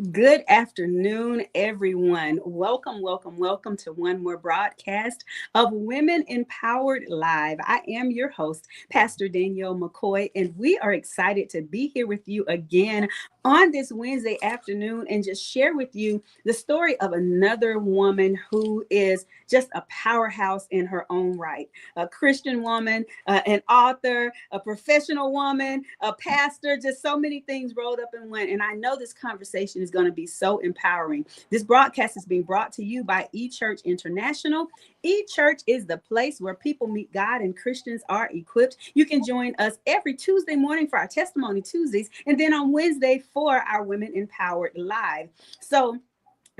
Good afternoon, everyone. Welcome to one more broadcast of Women Empowered Live. I am your host, Pastor Danielle McCoy, and we are excited to be here with you again on this Wednesday afternoon and just share with you the story of another woman who is just a powerhouse in her own right. A Christian woman, an author, a professional woman, a pastor, just so many things rolled up in one. And I know this conversation is going to be so empowering. This broadcast is being brought to you by eChurch International. eChurch is the place where people meet God and Christians are equipped. You can join us every Tuesday morning for our Testimony Tuesdays, and then on Wednesday for our Women Empowered Live. So I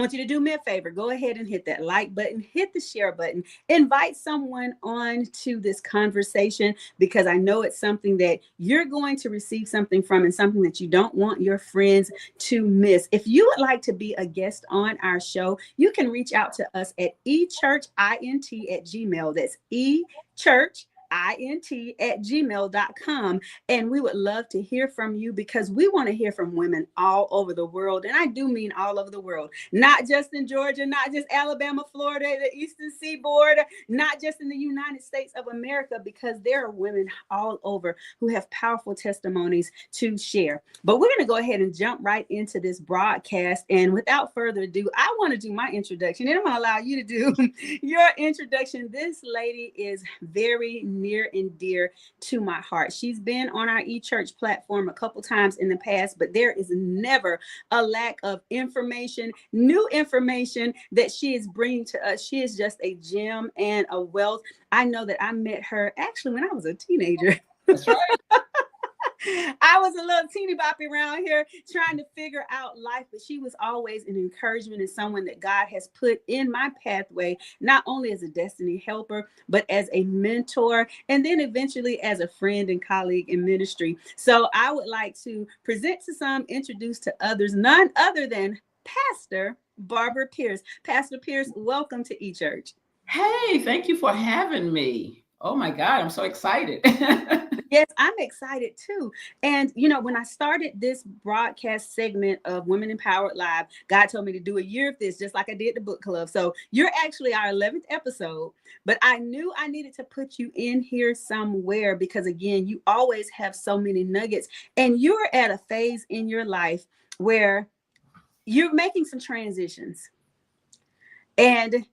want you to do me a favor. Go ahead and hit that like button, hit the share button, invite someone on to this conversation, because I know it's something that you're going to receive something from and something that you don't want your friends to miss. If you would like to be a guest on our show, you can reach out to us at echurchint@gmail. That's echurchint@gmail.com. And we would love to hear from you, because we want to hear from women all over the world. And I do mean all over the world, not just in Georgia, not just Alabama, Florida, the Eastern Seaboard, not just in the United States of America, because there are women all over who have powerful testimonies to share. But we're going to go ahead and jump right into this broadcast. And without further ado, I want to do my introduction, and I'm going to allow you to do your introduction. This lady is very near and dear to my heart. She's been on our eChurch platform a couple times in the past, but there is never a lack of information, new information that she is bringing to us. She is just a gem and a wealth. I know that I met her actually when I was a teenager. That's right. I was a little teeny boppy around here trying to figure out life, but she was always an encouragement and someone that God has put in my pathway, not only as a destiny helper, but as a mentor, and then eventually as a friend and colleague in ministry. So I would like to present to some, introduce to others, none other than Pastor Barbara Pierce. Pastor Pierce, welcome to eChurch. Hey, thank you for having me. Oh my God, I'm so excited. Yes, I'm excited too. And, when I started this broadcast segment of Women Empowered Live, God told me to do a year of this, just like I did the book club. So you're actually our 11th episode, but I knew I needed to put you in here somewhere, because again, you always have so many nuggets, and you're at a phase in your life where you're making some transitions and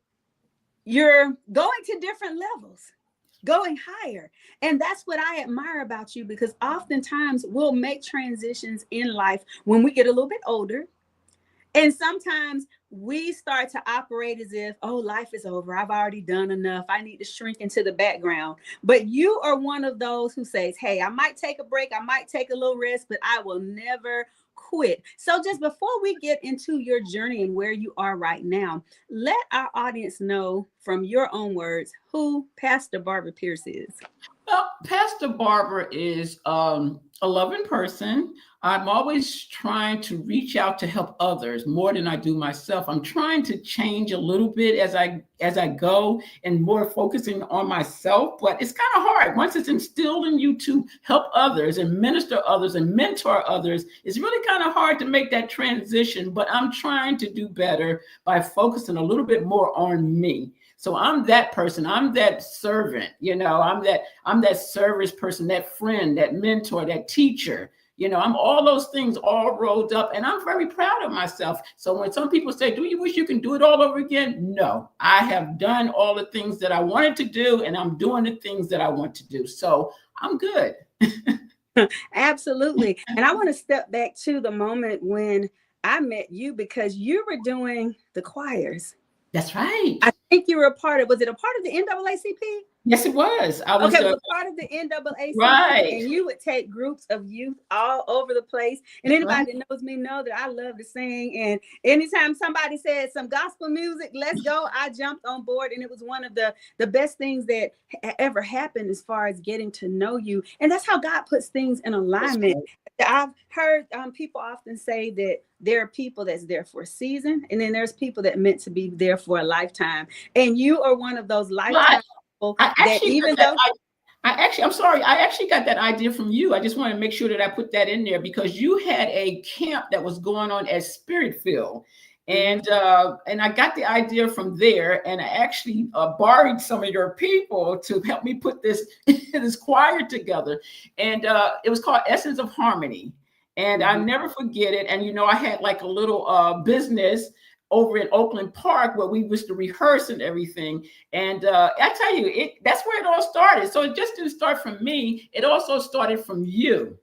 you're going to different levels, going higher. And that's what I admire about you, because oftentimes we'll make transitions in life when we get a little bit older. And sometimes we start to operate as if, oh, life is over. I've already done enough. I need to shrink into the background. But you are one of those who says, hey, I might take a break. I might take a little rest, but I will never quit. So just before we get into your journey and where you are right now, let our audience know from your own words who Pastor Barbara Pierce is. Well, Pastor Barbara is a loving person. I'm always trying to reach out to help others more than I do myself. I'm trying to change a little bit as I go, and more focusing on myself. But it's kind of hard once it's instilled in you to help others and minister others and mentor others. It's really kind of hard to make that transition. But I'm trying to do better by focusing a little bit more on me. So I'm that person. I'm that servant. I'm that service person, that friend, that mentor, that teacher. I'm all those things all rolled up, and I'm very proud of myself. So when some people say, do you wish you can do it all over again? No, I have done all the things that I wanted to do, and I'm doing the things that I want to do. So I'm good. Absolutely. And I want to step back to the moment when I met you, because you were doing the choirs. That's right. I think you were a part of the NAACP? Yes, it was. I was it was part of the NAACP, right. And you would take groups of youth all over the place. And anybody that knows me know that I love to sing. And anytime somebody said some gospel music, let's go, I jumped on board. And it was one of the best things that ever happened as far as getting to know you. And that's how God puts things in alignment. I've heard people often say that there are people that's there for a season, and then there's people that meant to be there for a lifetime. And you are one of those lifetime people that even though I'm sorry. I actually got that idea from you. I just want to make sure that I put that in there because you had a camp that was going on at Spiritfield, Mhm. and I got the idea from there, and I actually borrowed some of your people to help me put this this choir together, and it was called Essence of Harmony, and I Mhm. never forget it. And I had like a little business over in Oakland Park where we used to rehearse and everything. And I tell you, that's where it all started. So it just didn't start from me. It also started from you.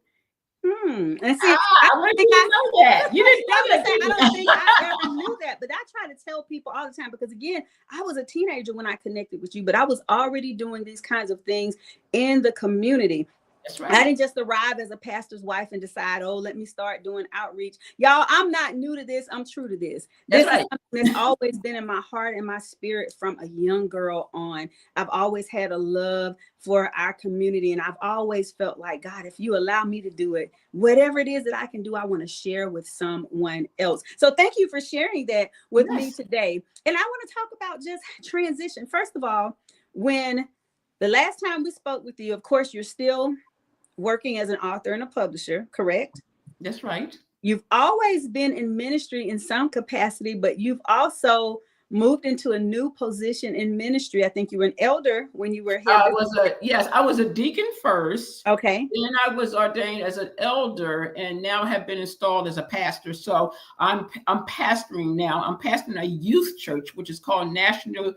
And see, I I want think you to I know that. You didn't yeah, I'm know gonna that, say did I you? don't think I ever knew that, but I try to tell people all the time because again, I was a teenager when I connected with you, but I was already doing these kinds of things in the community. That's I right. didn't just arrive as a pastor's wife and decide, oh, let me start doing outreach. Y'all, I'm not new to this. I'm true to this. That's This is right. something that's always been in my heart and my spirit from a young girl on. I've always had a love for our community. And I've always felt like, God, if you allow me to do it, whatever it is that I can do, I want to share with someone else. So thank you for sharing that with me Yes. today. And I want to talk about just transition. First of all, when the last time we spoke with you, of course, you're still working as an author and a publisher, correct? That's right. You've always been in ministry in some capacity, but you've also moved into a new position in ministry. I think you were an elder when you were here before. I was a deacon first. Okay. Then I was ordained as an elder and now have been installed as a pastor. So I'm pastoring now. I'm pastoring a youth church, which is called National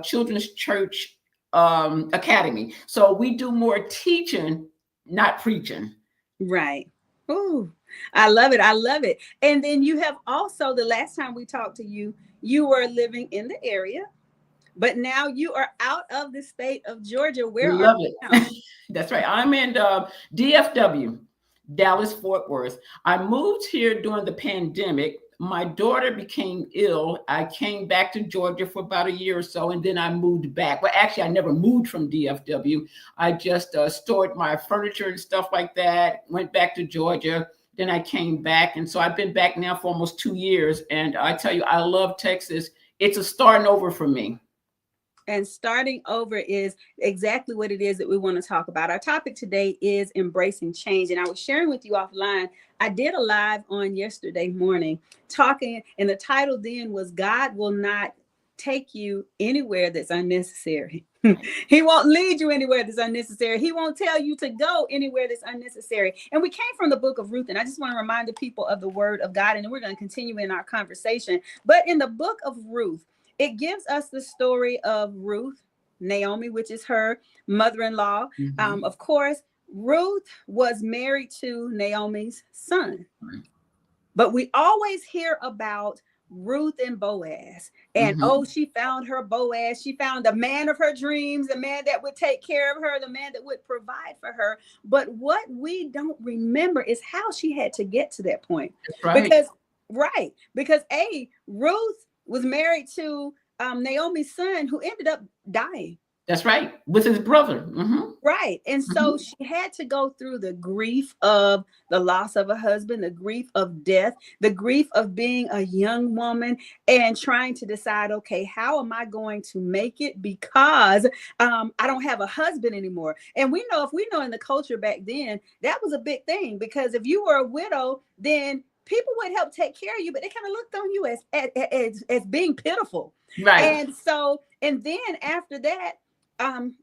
Children's Church Academy. So we do more teaching, not preaching. Right. Ooh, I love it. I love it. And then you have also, the last time we talked to you, you were living in the area, but now you are out of the state of Georgia. Where are Love you now? it. That's right. I'm in DFW, Dallas Fort Worth. I moved here during the pandemic. My daughter became ill. I came back to Georgia for about a year or so, and then I moved back. Well, actually, I never moved from DFW. I just stored my furniture and stuff like that, went back to Georgia. Then I came back. And so I've been back now for almost 2 years. And I tell you, I love Texas. It's a starting over for me. And starting over is exactly what it is that we want to talk about. Our topic today is embracing change. And I was sharing with you offline. I did a live on yesterday morning talking, and the title then was God Will Not Take You Anywhere That's Unnecessary. He won't lead you anywhere that's unnecessary. He won't tell you to go anywhere that's unnecessary. And we came from the book of Ruth. And I just want to remind the people of the word of God. And then we're going to continue in our conversation. But in the book of Ruth, it gives us the story of Ruth, Naomi, which is her mother-in-law. Mhm. Of course, Ruth was married to Naomi's son, Right. but we always hear about Ruth and Boaz. And oh, Mhm. she found her Boaz. She found the man of her dreams, the man that would take care of her, the man that would provide for her. But what we don't remember is how she had to get to that point. That's right. Because, right, because Ruth was married to Naomi's son who ended up dying. That's right. With his brother. Hmm. Right. And so Hmm. she had to go through the grief of the loss of a husband, the grief of death, the grief of being a young woman and trying to decide, okay, how am I going to make it? Because I don't have a husband anymore. And we know, if we know in the culture back then, that was a big thing because if you were a widow, then people would help take care of you, but they kind of looked on you as being pitiful. Right. And so, and then after that,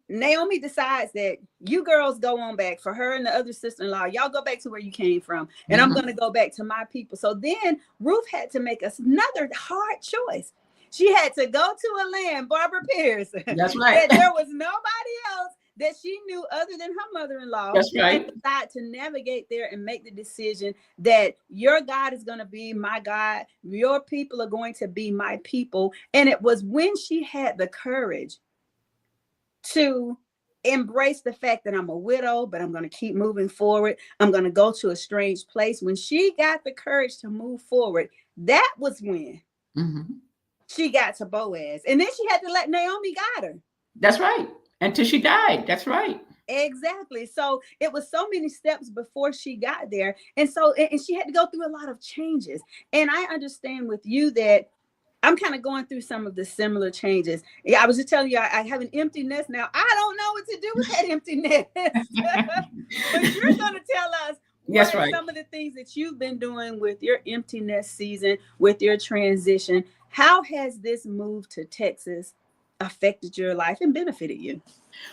Naomi decides that you girls go on back, for her and the other sister-in-law, y'all go back to where you came from, and I'm going Hmm. to go back to my people. So then Ruth had to make another hard choice. She had to go to a land, Barbara Pierce, That's right. that there was nobody else that she knew other than her mother-in-law, That's and right. decide to navigate there and make the decision that your God is going to be my God, your people are going to be my people. And it was when she had the courage to embrace the fact that I'm a widow, but I'm going to keep moving forward. I'm going to go to a strange place. When she got the courage to move forward, that was when Hmm. she got to Boaz. And then she had to let Naomi guide her. That's right. Until she died. That's right. Exactly. So it was so many steps before she got there. And so, and she had to go through a lot of changes. And I understand with you that I'm kind of going through some of the similar changes. Yeah, I was just telling you, I have an empty nest now. I don't know what to do with that empty nest. But you're going to tell us That's what right. some of the things that you've been doing with your empty nest season, with your transition. How has this move to Texas affected your life and benefited you?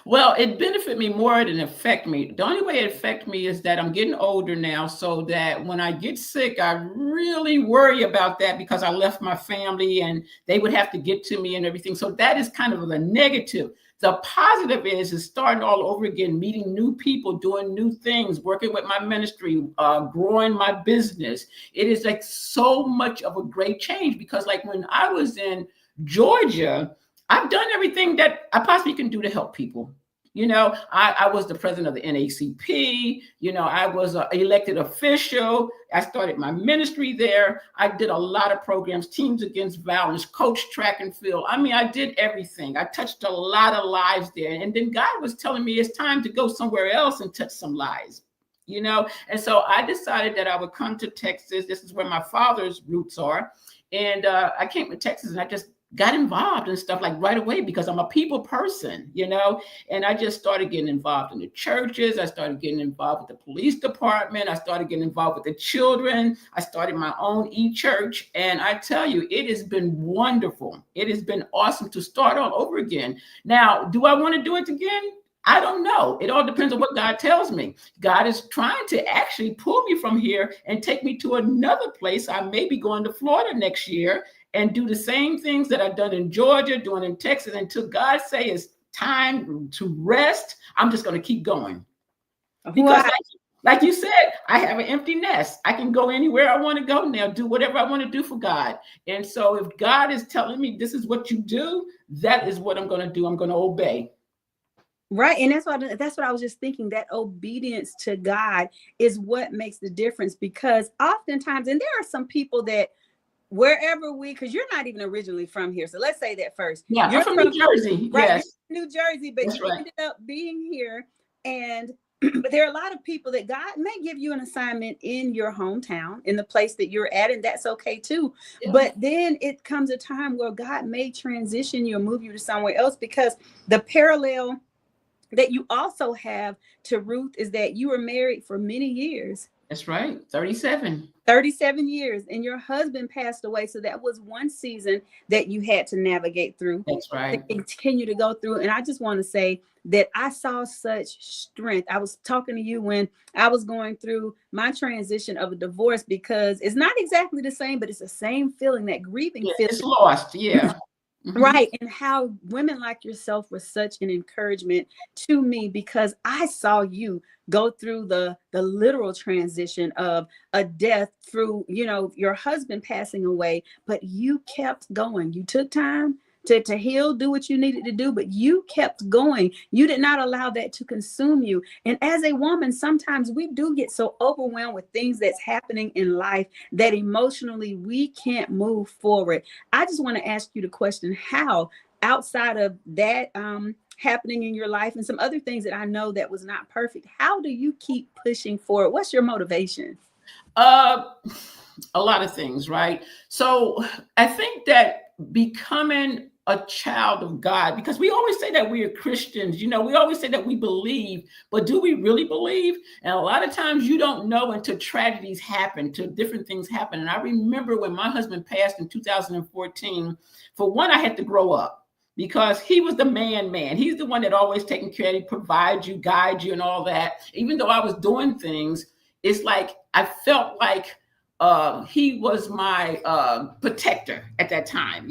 Well, it benefit me more than affect me. The only way it affect me is that I'm getting older now, so that when I get sick, I really worry about that because I left my family and they would have to get to me and everything. So that is kind of the negative. The positive is starting all over again, meeting new people, doing new things, working with my ministry, growing my business. It is like so much of a great change because, like when I was in Georgia, I've done everything that I possibly can do to help people. I was the president of the NACP. I was an elected official. I started my ministry there. I did a lot of programs, Teens Against Violence, coach track and field. I mean, I did everything. I touched a lot of lives there. And then God was telling me it's time to go somewhere else and touch some lives. And so I decided that I would come to Texas. This is where my father's roots are. And I came to Texas and I just got involved in stuff like right away because I'm a people person, and I just started getting involved in the churches. I started getting involved with the police department. I started getting involved with the children. I started my own e-church. And I tell you, it has been wonderful. It has been awesome to start all over again. Now, do I want to do it again? I don't know. It all depends on what God tells me. God is trying to actually pull me from here and take me to another place. I may be going to Florida next year and do the same things that I've done in Georgia, doing in Texas, until God say it's time to rest. I'm just going to keep going. Because like you said, I have an empty nest. I can go anywhere I want to go now, do whatever I want to do for God. And so if God is telling me this is what you do, that is what I'm going to do. I'm going to obey. Right. And that's what I was just thinking, that obedience to God is what makes the difference, because oftentimes, and there are some people that because you're not even originally from here. So let's say that first. Yeah, you're from New Jersey. Right, Yes. New Jersey, but That's you right. ended up being here. And but there are a lot of people that God may give you an assignment in your hometown, in the place that you're at, and that's okay too. Yeah. But then it comes a time where God may transition you or move you to somewhere else, because the parallel that you also have to Ruth is that you were married for many years. That's right. 37 years, and your husband passed away. So that was one season that you had to navigate through. That's right. To continue to go through. And I just want to say that I saw such strength. I was talking to you when I was going through my transition of a divorce, because it's not exactly the same, but it's the same feeling, that grieving feeling. It's lost. Yeah. Mm-hmm. Right. And how women like yourself were such an encouragement to me, because I saw you go through the literal transition of a death through, your husband passing away, but you kept going. You took time to heal, do what you needed to do, but you kept going. You did not allow that to consume you. And as a woman, sometimes we do get so overwhelmed with things that's happening in life that emotionally we can't move forward. I just want to ask you the question, how, outside of that happening in your life and some other things that I know that was not perfect, how do you keep pushing forward? What's your motivation? A lot of things, right? So I think that becoming a child of God, because we always say that we are Christians, we always say that we believe, but do we really believe? And a lot of times you don't know until tragedies happen, until different things happen. And I remember when my husband passed in 2014, for one, I had to grow up, because he was the man. He's the one that always taking care of you, provides you, guides you and all that. Even though I was doing things, it's like I felt like he was my protector at that time.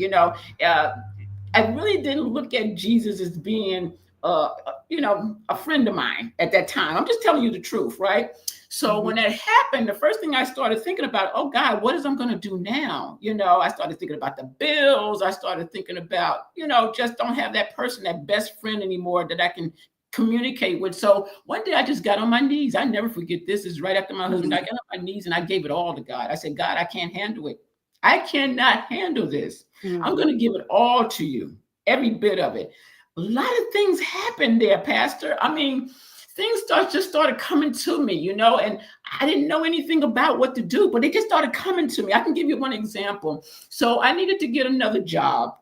I really didn't look at Jesus as being, a friend of mine at that time. I'm just telling you the truth, right? So when that happened, the first thing I started thinking about, oh God, what is I'm going to do now? I started thinking about the bills. I started thinking about, just don't have that person, that best friend anymore that I can communicate with. So one day I just got on my knees. I never forget this. Is right after my husband. I got on my knees and I gave it all to God. I said, God, I can't handle it. I cannot handle this. I'm going to give it all to you, every bit of it. A lot of things happened there, Pastor. I mean, things just started coming to me, and I didn't know anything about what to do, but they just started coming to me. I can give you one example. So I needed to get another job.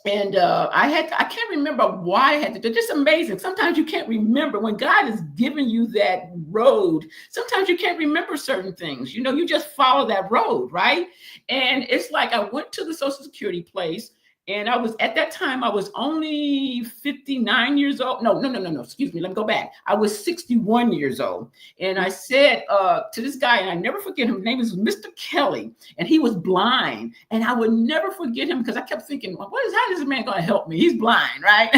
And I can't remember why I had to do. Just amazing. Sometimes you can't remember when God is giving you that road. Sometimes you can't remember certain things. You just follow that road, right? And it's like I went to the Social Security place, and at that time I was only 59 years old. No. Excuse me. Let me go back. I was 61 years old, and I said to this guy, and I never forget him. His name is Mr. Kelly, and he was blind, and I would never forget him because I kept thinking, well, how is this man going to help me? He's blind, right?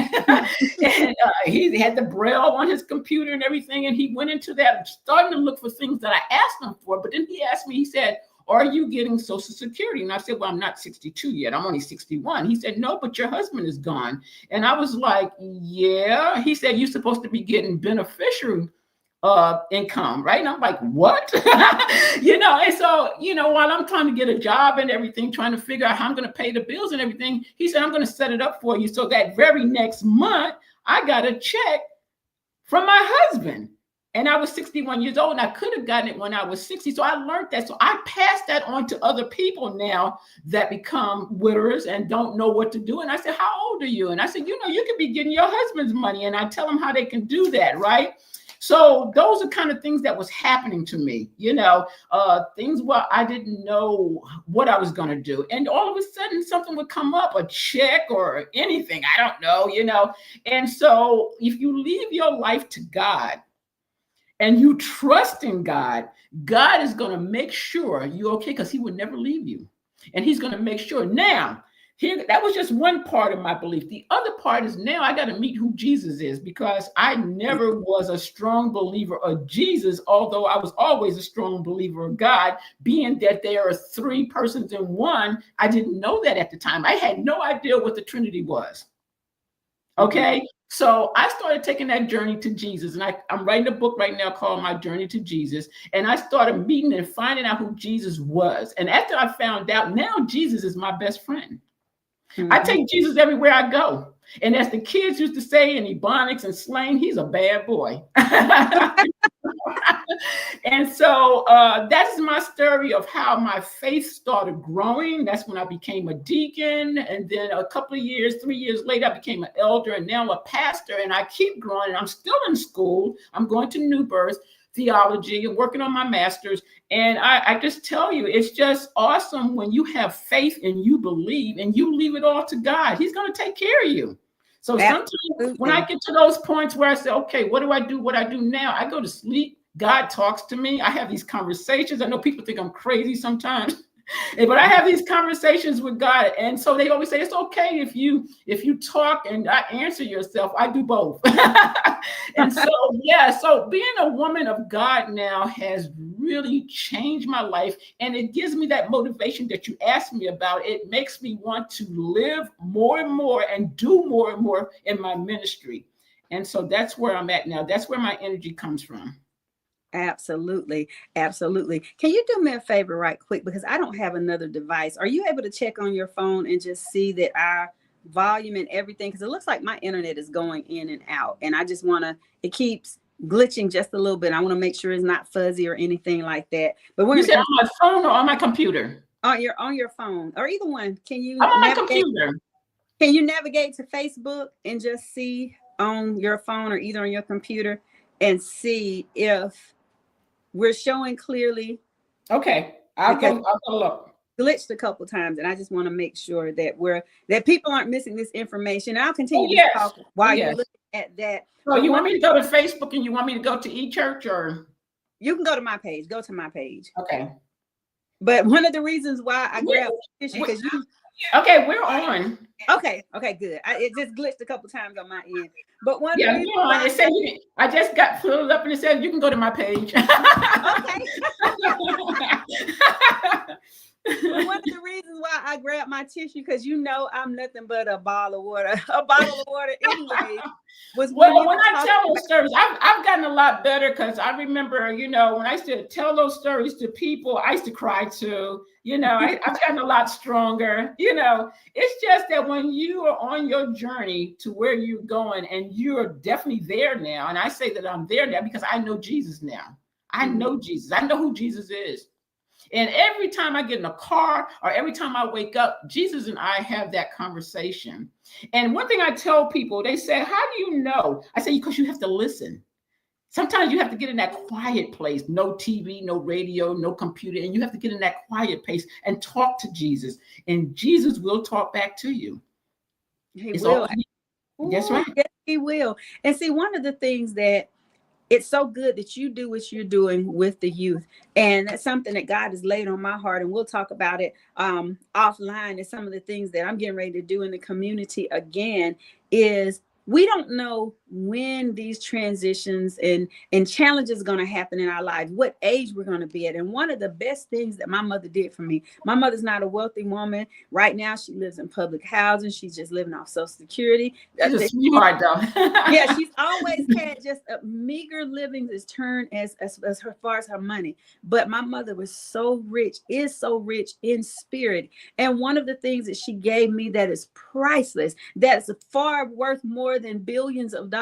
And he had the braille on his computer and everything, and he went into that, starting to look for things that I asked him for. But then he asked me, he said, are you getting Social Security? And I said, well, I'm not 62 yet. I'm only 61. He said, no, but your husband is gone. And I was like, yeah. He said, you're supposed to be getting beneficiary income, right? And I'm like, what? And so, while I'm trying to get a job and everything, trying to figure out how I'm going to pay the bills and everything, he said, I'm going to set it up for you. So that very next month, I got a check from my husband. And I was 61 years old, and I could have gotten it when I was 60. So I learned that. So I passed that on to other people now that become widowers and don't know what to do. And I said, how old are you? And I said, you could be getting your husband's money. And I tell them how they can do that, right? So those are kind of things that was happening to me, things where I didn't know what I was going to do. And all of a sudden something would come up, a check or anything, I don't know. And so if you leave your life to God, and you trust in God, God is going to make sure you're okay, because he would never leave you. And he's going to make sure. Now, that was just one part of my belief. The other part is now I got to meet who Jesus is, because I never was a strong believer of Jesus, although I was always a strong believer of God, being that there are three persons in one. I didn't know that at the time. I had no idea what the Trinity was. Okay. So I started taking that journey to Jesus, and I'm writing a book right now called My Journey to Jesus. And I started meeting and finding out who Jesus was. And after I found out, now Jesus is my best friend. I take Jesus everywhere I go. And as the kids used to say in Ebonics and slang, he's a bad boy. And so that's my story of how my faith started growing. That's when I became a deacon. And then a couple of years, 3 years later, I became an elder and now a pastor. And I keep growing. I'm still in school. I'm going to New Birth Theology and working on my master's. And I just tell you, it's just awesome when you have faith and you believe and you leave it all to God. He's going to take care of you. So sometimes when I get to those points where I say, okay, what do I do? What I do now? I go to sleep. God talks to me. I have these conversations. I know people think I'm crazy sometimes, but I have these conversations with God. And so they always say, it's okay if you talk and I answer yourself. I do both. And so, so being a woman of God now has really changed my life. And it gives me that motivation that you asked me about. It makes me want to live more and more and do more and more in my ministry. And so that's where I'm at now. That's where my energy comes from. Absolutely. Absolutely. Can you do me a favor right quick? Because I don't have another device. Are you able to check on your phone and just see that our volume and everything? Because it looks like my internet is going in and out. And I just want to, it keeps glitching just a little bit. I want to make sure it's not fuzzy or anything like that. But we're you said on my phone or on my computer? On your phone or either one. Can you on my computer? Can you navigate to Facebook and just see on your phone or either on your computer and see if we're showing clearly? Okay, I'll go look. Glitched a couple times, and I just want to make sure that people aren't missing this information. I'll continue to talk while you're looking at that. So you want me to go to Facebook and you want me to go to eChurch, or you can go to my page. Go to my page. Okay. But one of the reasons why I grabbed this because you. Okay, we're on. Okay, good. It just glitched a couple times on my end. But one we're on. It said I just got filled up and it said you can go to my page. Okay. But one of the reasons why I grabbed my tissue because you know I'm nothing but a bottle of water. A bottle of water anyway was when Well, you when I talk tell those stories, I've gotten a lot better because I remember, when I used to tell those stories to people, I used to cry too. I've gotten a lot stronger. It's just that when you are on your journey to where you're going and you're definitely there now, and I say that I'm there now because I know Jesus now. I know Jesus. I know who Jesus is. And every time I get in a car or every time I wake up, Jesus and I have that conversation. And one thing I tell people, they say, how do you know? I say, because you have to listen. Sometimes you have to get in that quiet place, no TV, no radio, no computer, and you have to get in that quiet place and talk to Jesus. And Jesus will talk back to you. He It's will. all. That's right. Yes, he will. And see, one of the things that it's so good that you do what you're doing with the youth. And that's something that God has laid on my heart. And we'll talk about it offline. And some of the things that I'm getting ready to do in the community again is we don't know when these transitions and challenges are going to happen in our lives, what age we're going to be at. And one of the best things that my mother did for me, my mother's not a wealthy woman. Right now, she lives in public housing. She's just living off Social Security. She's a sweetheart, though. Yeah, she's always had just a meager living as turn as far as her money. But my mother was so rich, is so rich in spirit. And one of the things that she gave me that is priceless, that's far worth more than billions of dollars,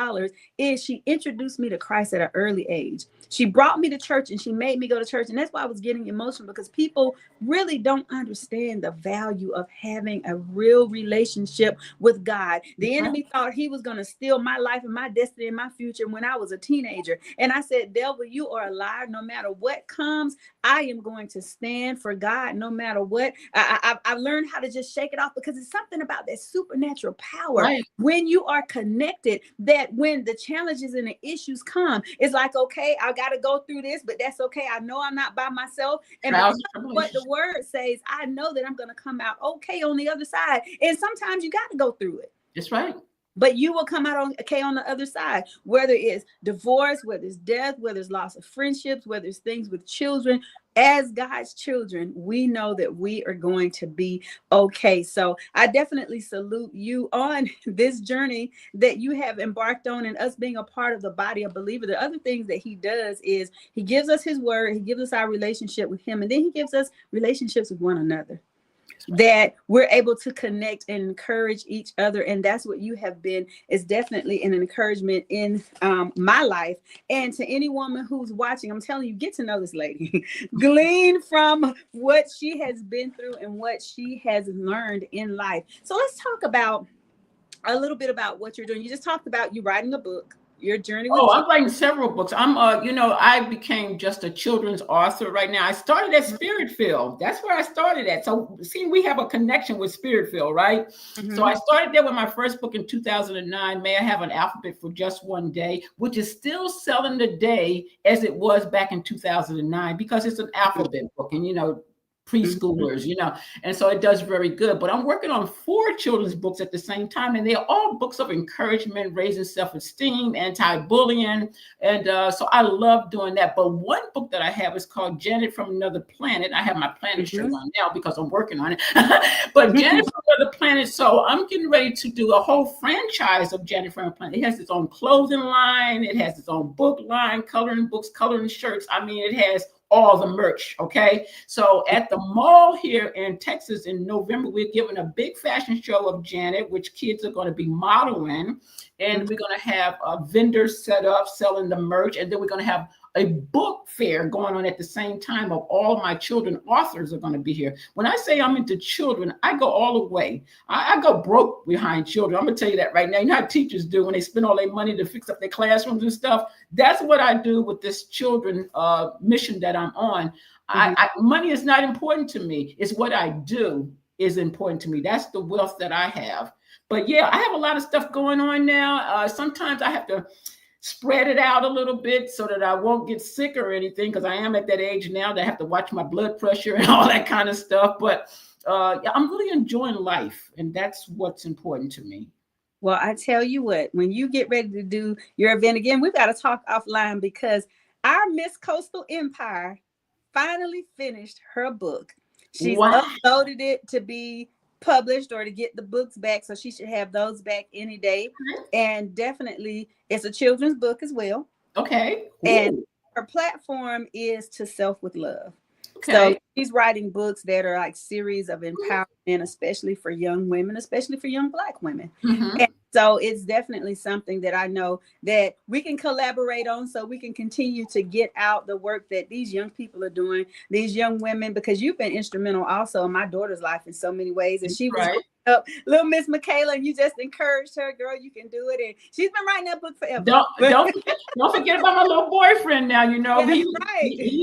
is she introduced me to Christ at an early age. She brought me to church and she made me go to church. And that's why I was getting emotional, because people really don't understand the value of having a real relationship with God. The enemy thought he was going to steal my life and my destiny and my future when I was a teenager. And I said, devil, you are a liar. No matter what comes, I am going to stand for God no matter what. I've learned how to just shake it off, because it's something about that supernatural power when you are connected, that when the challenges and the issues come, it's like, okay, I got to go through this, but that's okay. I know I'm not by myself. And what the word says, I know that I'm going to come out okay on the other side. And sometimes you got to go through it. That's right. But you will come out okay on the other side, whether it's divorce, whether it's death, whether it's loss of friendships, whether it's things with children. As God's children, we know that we are going to be okay. So I definitely salute you on this journey that you have embarked on, and us being a part of the body of believers. The other things that he does is he gives us his word, he gives us our relationship with him, and then he gives us relationships with one another, that we're able to connect and encourage each other. And that's what you have been, is definitely an encouragement in my life. And to any woman who's watching, I'm telling you, get to know this lady. Glean from what she has been through and what she has learned in life. So let's talk about a little bit about what you're doing. You just talked about you writing a book, your journey with I'm writing several books. I became just a children's author right now. I started at Spirit-Filled. That's where I started at. So see, we have a connection with Spirit-Filled, right? So I started there with my first book in 2009, May I Have an Alphabet for Just One Day, which is still selling today as it was back in 2009, because it's an alphabet book. And, preschoolers, and so it does very good. But I'm working on 4 children's books at the same time, and they're all books of encouragement, raising self-esteem, anti-bullying, and so I love doing that. But one book that I have is called Janet from Another Planet. I have my planet shirt on now because I'm working on it. But Janet from Another Planet, so I'm getting ready to do a whole franchise of Janet from Another Planet. It has its own clothing line, it has its own book line, coloring books, coloring shirts. I mean, it has all the merch. Okay. So at the mall here in Texas in November, we're giving a big fashion show of Janet, which kids are going to be modeling. And we're going to have vendors set up selling the merch. And then we're going to have a book fair going on at the same time of all of my children authors are going to be here. When I say I'm into children, I go all the way. I go broke behind children. I'm going to tell you that right now. You know how teachers do when they spend all their money to fix up their classrooms and stuff? That's what I do with this children mission that I'm on. Money is not important to me. It's what I do is important to me. That's the wealth that I have. But yeah, I have a lot of stuff going on now. Sometimes I have to spread it out a little bit so that I won't get sick or anything, because I am at that age now that I have to watch my blood pressure and all that kind of stuff. But I'm really enjoying life, and that's what's important to me. Well, I tell you what, when you get ready to do your event again, we've got to talk offline, because our Miss Coastal Empire finally finished her book. She's uploaded it to be published or to get the books back. So she should have those back any day. And definitely it's a children's book as well. Okay. And Ooh. her platform is To Self with Love. Okay. So she's writing books that are like series of empowerment, especially for young women, especially for young Black women. Mm-hmm. And so it's definitely something that I know that we can collaborate on, so we can continue to get out the work that these young people are doing, these young women, because you've been instrumental also in my daughter's life in so many ways. And she was up, little Miss Michaela, and you just encouraged her, girl, you can do it. And she's been writing that book forever. Don't forget about my little boyfriend now. You know, he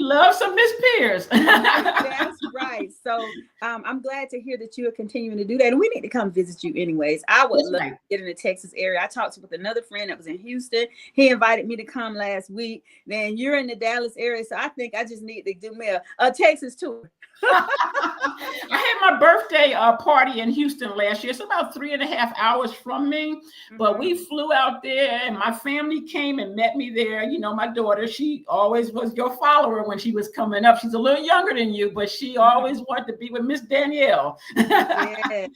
loves some Miss Pierce. That's right. So I'm glad to hear that you are continuing to do that. And we need to come visit you anyways. I would love to get in the Texas area. I talked with another friend that was in Houston. He invited me to come last week. Then you're in the Dallas area. So I think I just need to do me a Texas tour. I had my birthday party in Houston last year. It's about 3.5 hours from me, but we flew out there and my family came and met me there. You know, my daughter, she always was your follower when she was coming up. She's a little younger than you, but she always wanted to be with Miss Danielle. Yes.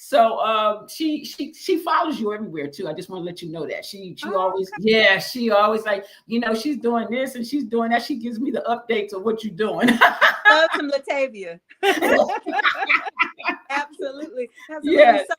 So she follows you everywhere too. I just want to let you know that she always like, you know, she's doing this and she's doing that. She gives me the updates of what you're doing. Love some Latavia. Absolutely. Yes. So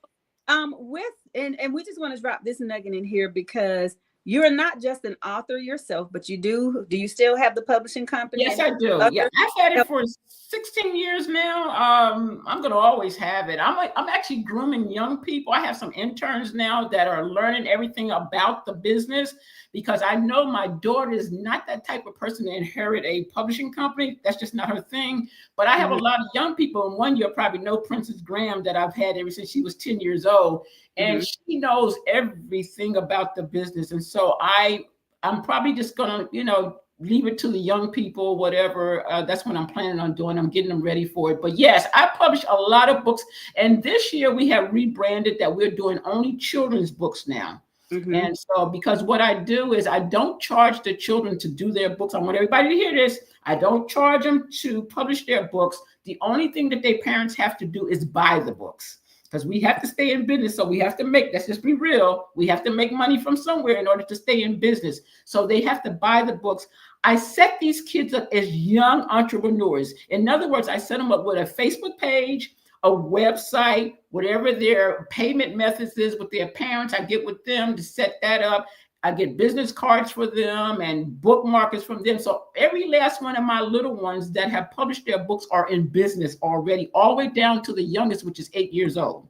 and we just want to drop this nugget in here because you're not just an author yourself, but do you still have the publishing company? Yes, I do. Yeah, I've had it for 16 years now. I'm going to always have it. I'm actually grooming young people. I have some interns now that are learning everything about the business because I know my daughter is not that type of person to inherit a publishing company. That's just not her thing. But I have a lot of young people, and one you'll probably know Princess Graham that I've had ever since she was 10 years old. And she knows everything about the business. And so I'm probably just going to, you know, leave it to the young people, whatever. That's what I'm planning on doing. I'm getting them ready for it. But yes, I publish a lot of books. And this year we have rebranded that we're doing only children's books now. And so because what I do is I don't charge the children to do their books. I want everybody to hear this. I don't charge them to publish their books. The only thing that their parents have to do is buy the books. Because we have to stay in business. So we have to let's just be real. We have to make money from somewhere in order to stay in business. So they have to buy the books. I set these kids up as young entrepreneurs. In other words, I set them up with a Facebook page, a website, whatever their payment methods is with their parents. I get with them to set that up. I get business cards for them and bookmarkers from them. So every last one of my little ones that have published their books are in business already, all the way down to the youngest, which is 8 years old.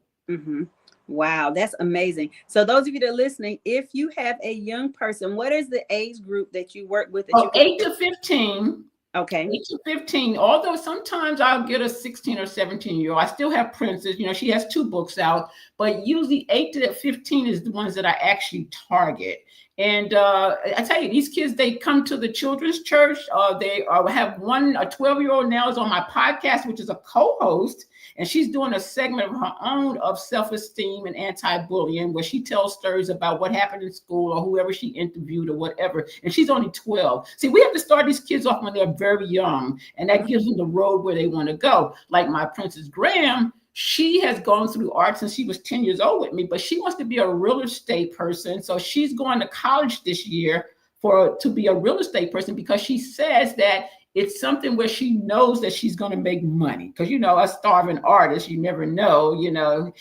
Wow, that's amazing. So those of you that are listening, if you have a young person, what is the age group that you work with? 8 to 15. Okay. 8 to 15, although sometimes I'll get a 16 or 17-year-old. I still have Princess, you know, she has 2 books out, but usually 8 to 15 is the ones that I actually target. And I tell you, these kids, they come to the children's church. They have a 12-year-old now is on my podcast, which is a co-host. And she's doing a segment of her own of self-esteem and anti-bullying, where she tells stories about what happened in school or whoever she interviewed or whatever. And she's only 12. See, we have to start these kids off when they're very young, and that gives them the road where they want to go. Like my Princess Graham, she has gone through art since she was 10 years old with me, but she wants to be a real estate person. So she's going to college this year to be a real estate person, because she says that it's something where she knows that she's going to make money. Because, you know, a starving artist, you never know, you know,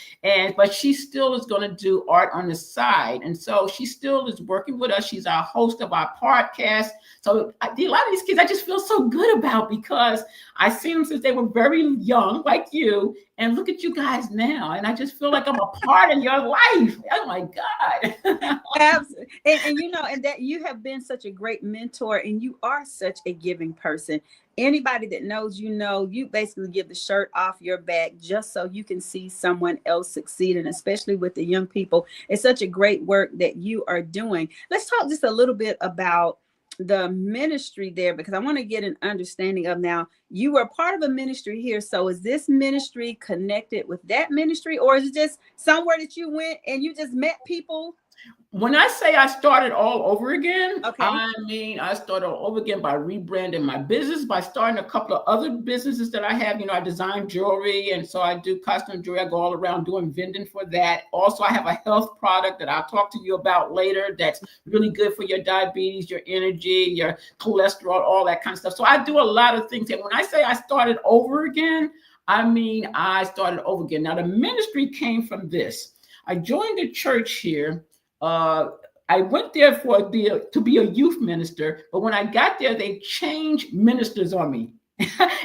but she still is going to do art on the side. And so she still is working with us. She's our host of our podcast. So a lot of these kids I just feel so good about, because I've seen them since they were very young, like you. And look at you guys now. And I just feel like I'm a part of your life. Oh, my God. Absolutely. And you know, and that you have been such a great mentor, and you are such a giving person. Anybody that knows, you know, you basically give the shirt off your back just so you can see someone else succeed. And especially with the young people, it's such a great work that you are doing. Let's talk just a little bit about the ministry there, because I want to get an understanding of, now you were part of a ministry here. So is this ministry connected with that ministry, or is it just somewhere that you went and you just met people? When I say I started all over again, Okay. I mean, I started all over again by rebranding my business, by starting a couple of other businesses that I have. I design jewelry, and so I do custom jewelry. I go all around doing vending for that. Also, I have a health product that I'll talk to you about later that's really good for your diabetes, your energy, your cholesterol, all that kind of stuff. So I do a lot of things. And when I say I started over again, I mean, I started over again. Now, the ministry came from this. I joined the church here. I went there to be a youth minister, but when I got there, they changed ministers on me.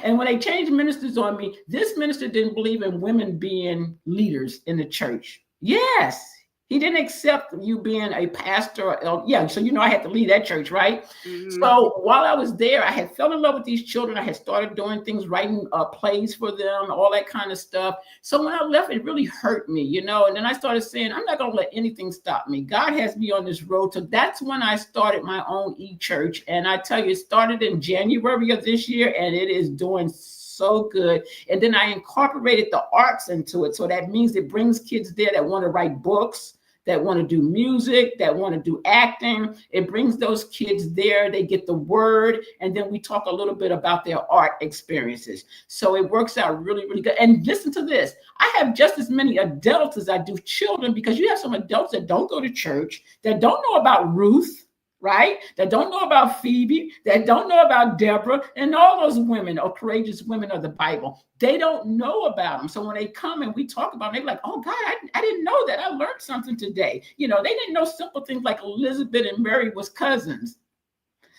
And when they changed ministers on me, this minister didn't believe in women being leaders in the church. Yes, he didn't accept you being a pastor. Yeah, so I had to leave that church, right? Mm-hmm. So while I was there, I had fell in love with these children. I had started doing things, writing plays for them, all that kind of stuff. So when I left, it really hurt me, And then I started saying, I'm not going to let anything stop me. God has me on this road. So that's when I started my own e-church. And I tell you, it started in January of this year, and it is doing so good. And then I incorporated the arts into it. So that means it brings kids there that want to write books, that want to do music, that want to do acting. It brings those kids there. They get the word. And then we talk a little bit about their art experiences. So it works out really, really good. And listen to this. I have just as many adults as I do children, because you have some adults that don't go to church, that don't know about Ruth, right? That don't know about Phoebe, that don't know about Deborah, and all those women or courageous women of the Bible. They don't know about them. So when they come and we talk about them, they're like, oh God, I didn't know that. I learned something today. They didn't know simple things like Elizabeth and Mary was cousins.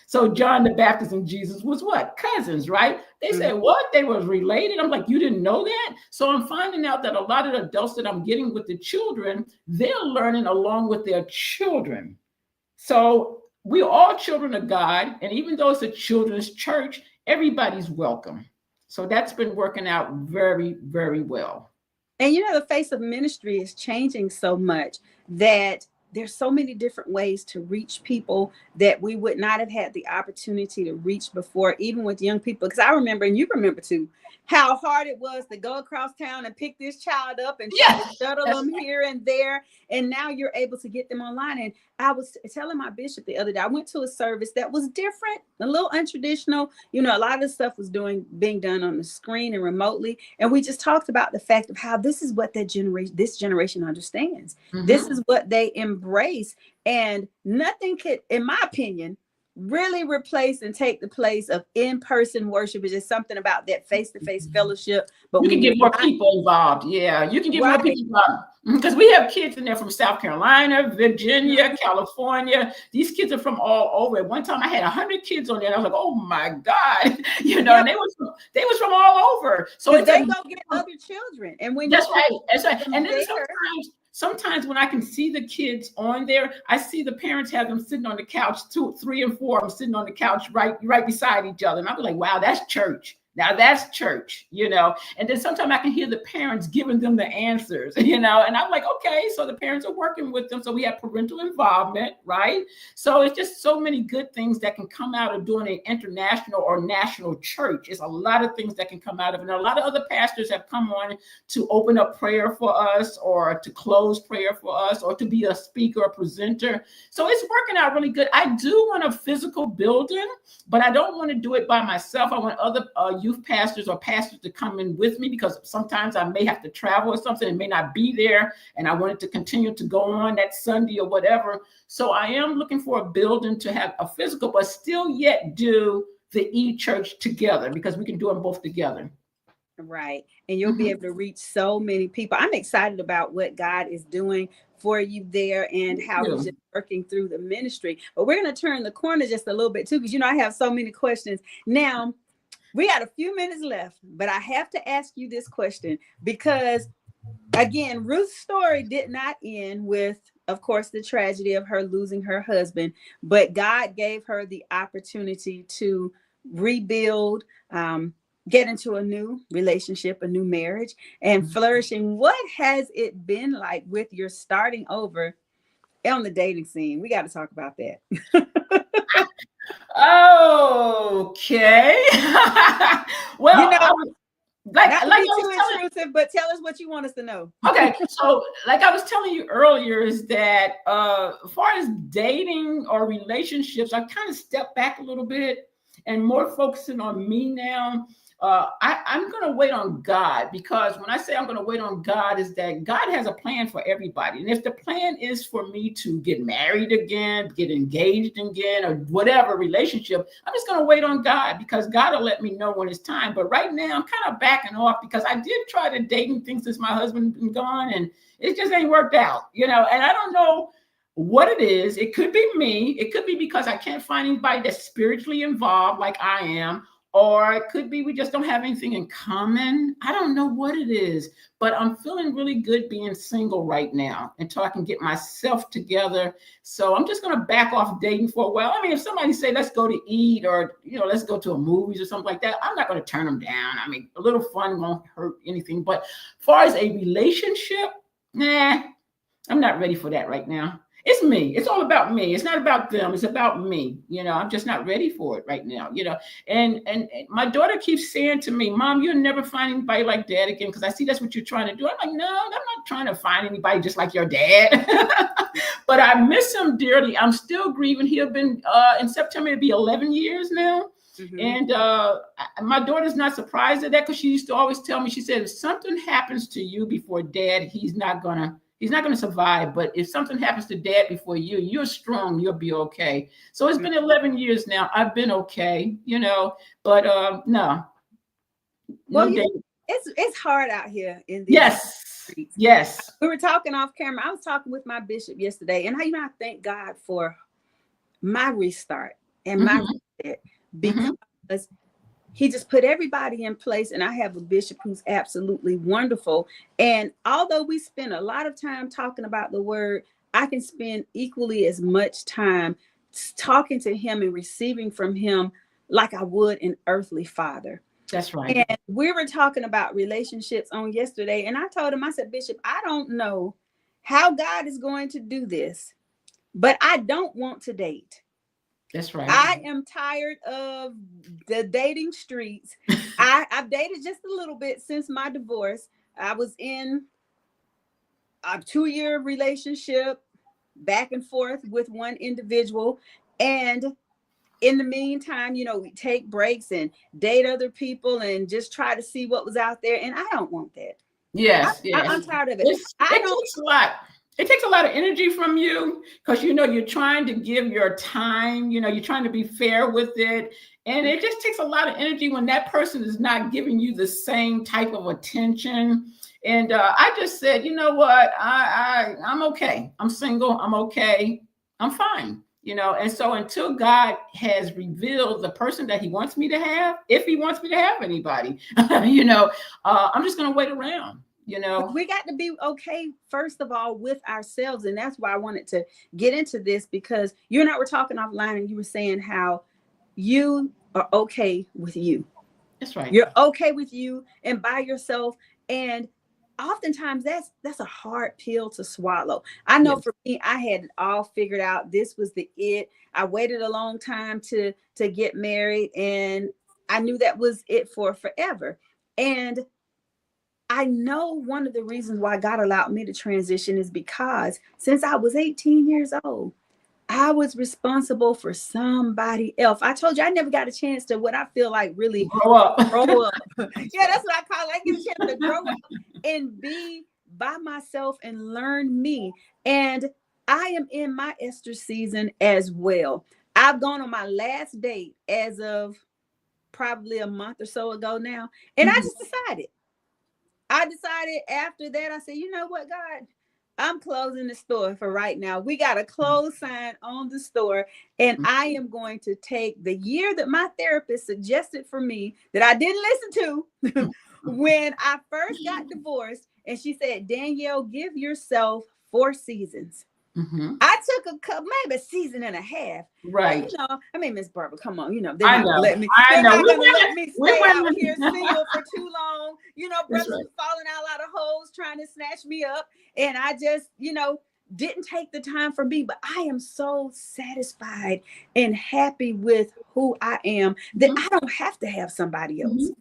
So John the Baptist and Jesus was what? Cousins, right? They said, what? They were related? I'm like, you didn't know that? So I'm finding out that a lot of the adults that I'm getting with the children, they're learning along with their children. So we're all children of God. And even though it's a children's church, everybody's welcome. So that's been working out very, very well. And the face of ministry is changing so much that there's so many different ways to reach people that we would not have had the opportunity to reach before, even with young people. Because I remember, and you remember too, how hard it was to go across town and pick this child up and try to shuttle them here and there. And now you're able to get them online. And I was telling my bishop the other day, I went to a service that was different, a little untraditional. A lot of the stuff was being done on the screen and remotely. And we just talked about the fact of how this is what this generation understands. Mm-hmm. This is what they embrace. And nothing could, in my opinion, really replace and take the place of in-person worship. Is just something about that face-to-face fellowship. But you can get more people involved. Yeah, you can get more people involved. Because we have kids in there from South Carolina, Virginia, California. These kids are from all over. At one time, I had 100 kids on there. And I was like, oh my God, and they was from all over. So they go get other children. And when that's right. And then sometimes when I can see the kids on there, I see the parents have them sitting on the couch, 2, 3, and 4 of them sitting on the couch right beside each other. And I'm like, wow, that's church. Now that's church, and then sometimes I can hear the parents giving them the answers, and I'm like, okay, so the parents are working with them. So we have parental involvement, right? So it's just so many good things that can come out of doing an international or national church. It's a lot of things that can come out of it. And a lot of other pastors have come on to open up prayer for us, or to close prayer for us, or to be a speaker or presenter. So it's working out really good. I do want a physical building, but I don't want to do it by myself. I want other youth pastors or pastors to come in with me, because sometimes I may have to travel or something and may not be there, and I want it to continue to go on that Sunday or whatever. So I am looking for a building to have a physical, but still yet do the e-church together, because we can do them both together. Right. And you'll be able to reach so many people. I'm excited about what God is doing for you there and how he's just working through the ministry. But we're going to turn the corner just a little bit too, because I have so many questions. Now, we got a few minutes left, but I have to ask you this question because, again, Ruth's story did not end with, of course, the tragedy of her losing her husband, but God gave her the opportunity to rebuild, get into a new relationship, a new marriage, and flourishing. What has it been like with your starting over on the dating scene? We got to talk about that. Okay. Well, like Not to like be I was too telling intrusive, but tell us what you want us to know. Okay, so like I was telling you earlier, is that as far as dating or relationships, I kind of stepped back a little bit and more focusing on me now. I'm going to wait on God, because when I say I'm going to wait on God, is that God has a plan for everybody. And if the plan is for me to get married again, get engaged again, or whatever relationship, I'm just going to wait on God, because God will let me know when it's time. But right now, I'm kind of backing off, because I did try to date and things since my husband been gone, and it just ain't worked out, and I don't know what it is. It could be me. It could be because I can't find anybody that's spiritually involved like I am, or it could be we just don't have anything in common. I don't know what it is, but I'm feeling really good being single right now until I can get myself together. So I'm just going to back off dating for a while. I mean, if somebody say, let's go to eat, or, let's go to a movies or something like that, I'm not going to turn them down. I mean, a little fun won't hurt anything. But as far as a relationship, nah, I'm not ready for that right now. It's me. It's all about me. It's not about them. It's about me. I'm just not ready for it right now. And my daughter keeps saying to me, Mom, you'll never find anybody like Dad again, because I see that's what you're trying to do. I'm like, no, I'm not trying to find anybody just like your dad. But I miss him dearly. I'm still grieving. He'll been in September, it'll be 11 years now. Mm-hmm. And my daughter's not surprised at that, because she used to always tell me, she said, if something happens to you before Dad, he's not gonna survive. But if something happens to Dad before you, you're strong, you'll be okay. So it's been 11 years now. I've been okay, but no. Well, it's hard out here in these streets. Yes. We were talking off camera. I was talking with my bishop yesterday, and I thank God for my restart and my reset, because he just put everybody in place. And I have a bishop who's absolutely wonderful. And although we spend a lot of time talking about the word, I can spend equally as much time talking to him and receiving from him like I would an earthly father. That's right. And we were talking about relationships on yesterday. And I told him, I said, Bishop, I don't know how God is going to do this, but I don't want to date. That's right. I am tired of the dating streets. I've dated just a little bit since my divorce. I was in a 2-year relationship back and forth with one individual. And in the meantime, we take breaks and date other people and just try to see what was out there. And I don't want that. Yes. I'm tired of it. It takes a lot of energy from you, because you're trying to give your time, you're trying to be fair with it. And it just takes a lot of energy when that person is not giving you the same type of attention. And I just said, you know what, I'm okay. I'm single. I'm okay. I'm fine. And so until God has revealed the person that he wants me to have, if he wants me to have anybody, I'm just going to wait around. We got to be okay, first of all, with ourselves. And that's why I wanted to get into this, because you and I were talking offline, and you were saying how you are okay with you. That's right. You're okay with you and by yourself. And oftentimes that's a hard pill to swallow. I know for me, I had it all figured out. This was the it. I waited a long time to get married, and I knew that was it for forever. And I know one of the reasons why God allowed me to transition is because since I was 18 years old, I was responsible for somebody else. I told you I never got a chance to what I feel like really grow up. Yeah, that's what I call it. I get a chance to grow up and be by myself and learn me. And I am in my Esther season as well. I've gone on my last date as of probably a month or so ago now. And I just decided after that, I said, you know what, God, I'm closing the store for right now. We got a close sign on the store. And I am going to take the year that my therapist suggested for me that I didn't listen to when I first got divorced. And she said, Danielle, give yourself 4 seasons. I took a couple, maybe a season and a half. Right. I mean, Miss Barbara, come on. They're I not know. gonna let me stay out here single for too long. Brothers are falling out of holes trying to snatch me up. And I just, didn't take the time for me. But I am so satisfied and happy with who I am that I don't have to have somebody else.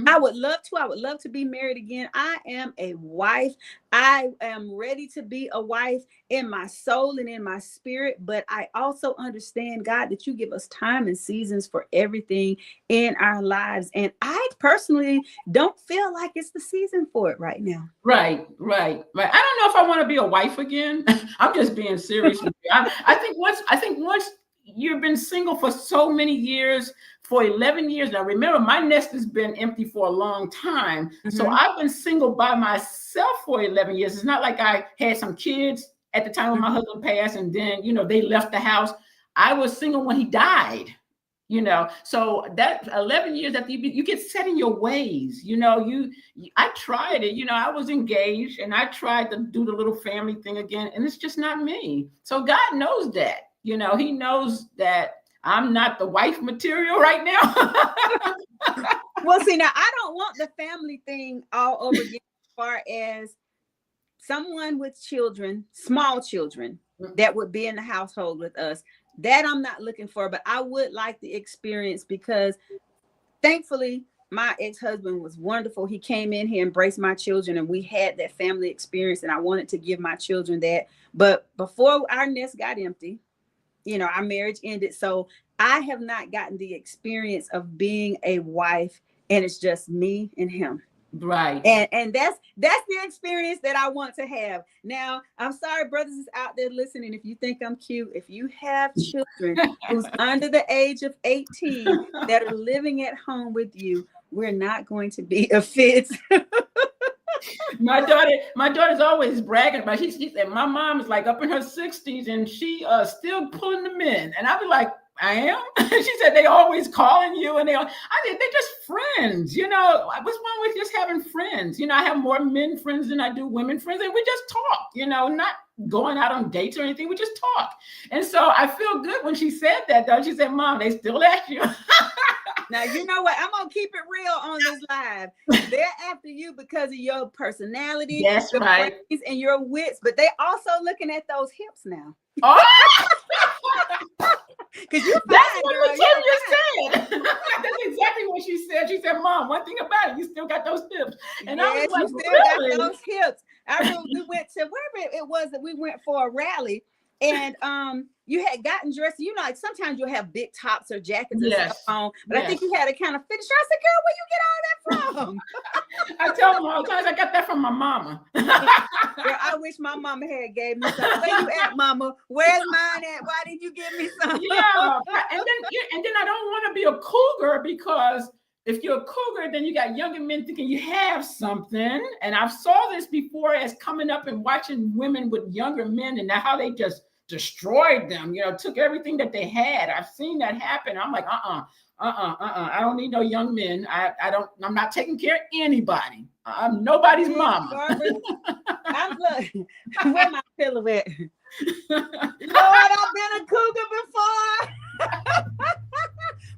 I would love to. I would love to be married again. I am a wife. I am ready to be a wife in my soul and in my spirit. But I also understand, God, that you give us time and seasons for everything in our lives. And I personally don't feel like it's the season for it right now. Right. I don't know if I want to be a wife again. I'm just being serious with you. I think once you've been single for so many years, for 11 years now. Remember, my nest has been empty for a long time. So I've been single by myself for 11 years. It's not like I had some kids at the time when my husband passed and then, they left the house. I was single when he died, so that 11 years that you get set in your ways, I tried it, I was engaged and I tried to do the little family thing again, and it's just not me. So God knows that, he knows that I'm not the wife material right now. Well, see, now I don't want the family thing all over again as far as someone with children, small children that would be in the household with us. That I'm not looking for, but I would like the experience because thankfully my ex-husband was wonderful. He came in here, embraced my children, and we had that family experience, and I wanted to give my children that. But before our nest got empty, our marriage ended. So I have not gotten the experience of being a wife and it's just me and him. Right. And that's the experience that I want to have. Now, I'm sorry, brothers is out there listening. If you think I'm cute, if you have children who's under the age of 18 that are living at home with you, we're not going to be a fit. My daughter's always bragging about it. She said my mom is like up in her 60s and she still pulling them in. And I'll be like, I am. She said they always calling you and they're just friends. What's wrong with just having friends? I have more men friends than I do women friends, and we just talk, not going out on dates or anything. We just talk. And so I feel good when she said that, though. She said, Mom, they still at you. Now, you know what? I'm going to keep it real on this live. They're after you because of your personality, that's your right, and your wits, but they also looking at those hips now. Oh! Because that's what Latonya said. That's exactly what she said. She said, Mom, one thing about it, you still got those hips. And I was like, you still got those hips. I remember we went to wherever it was that we went for a rally, and you had gotten dressed. Like sometimes you'll have big tops or jackets and stuff on, but I think you had a kind of finish. I said, girl, where you get all that from? I tell them all the time, I got that from my mama. Girl, I wish my mama had gave me some. Where you at, mama? Where's mine at? Why didn't you give me some? Yeah, and then I don't want to be a cougar, because if you're a cougar, then you got younger men thinking you have something. And I've saw this before as coming up and watching women with younger men and how they just destroyed them, took everything that they had. I've seen that happen. I'm like, I don't need no young men. I'm not taking care of anybody. I'm nobody's mama. Where my pillow at? Lord, I've been a cougar before.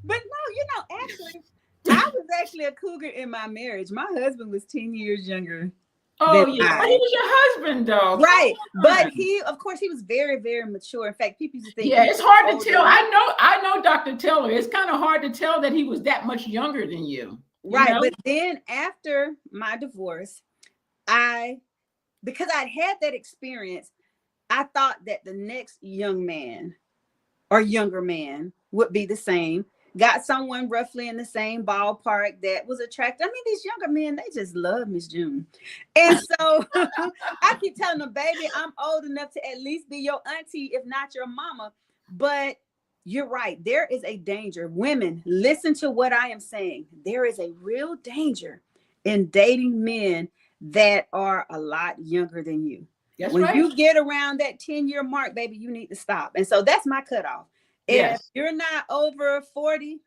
But no, actually, I was actually a cougar in my marriage. My husband was 10 years younger. Oh, yeah. But he was your husband, though. Right. But of course, he was very, very mature. In fact, people used to think. Yeah, it's hard to tell. I know, Dr. Taylor. It's kind of hard to tell that he was that much younger than you. Right. But then after my divorce, because I'd had that experience, I thought that the next young man or younger man would be the same. Got someone roughly in the same ballpark that was attractive. I mean, these younger men, they just love Miss June. And so I keep telling them, baby, I'm old enough to at least be your auntie, if not your mama. But you're right. There is a danger. Women, listen to what I am saying. There is a real danger in dating men that are a lot younger than you. That's when right. you get around that 10-year mark, baby, you need to stop. And so that's my cutoff. If you're not over 40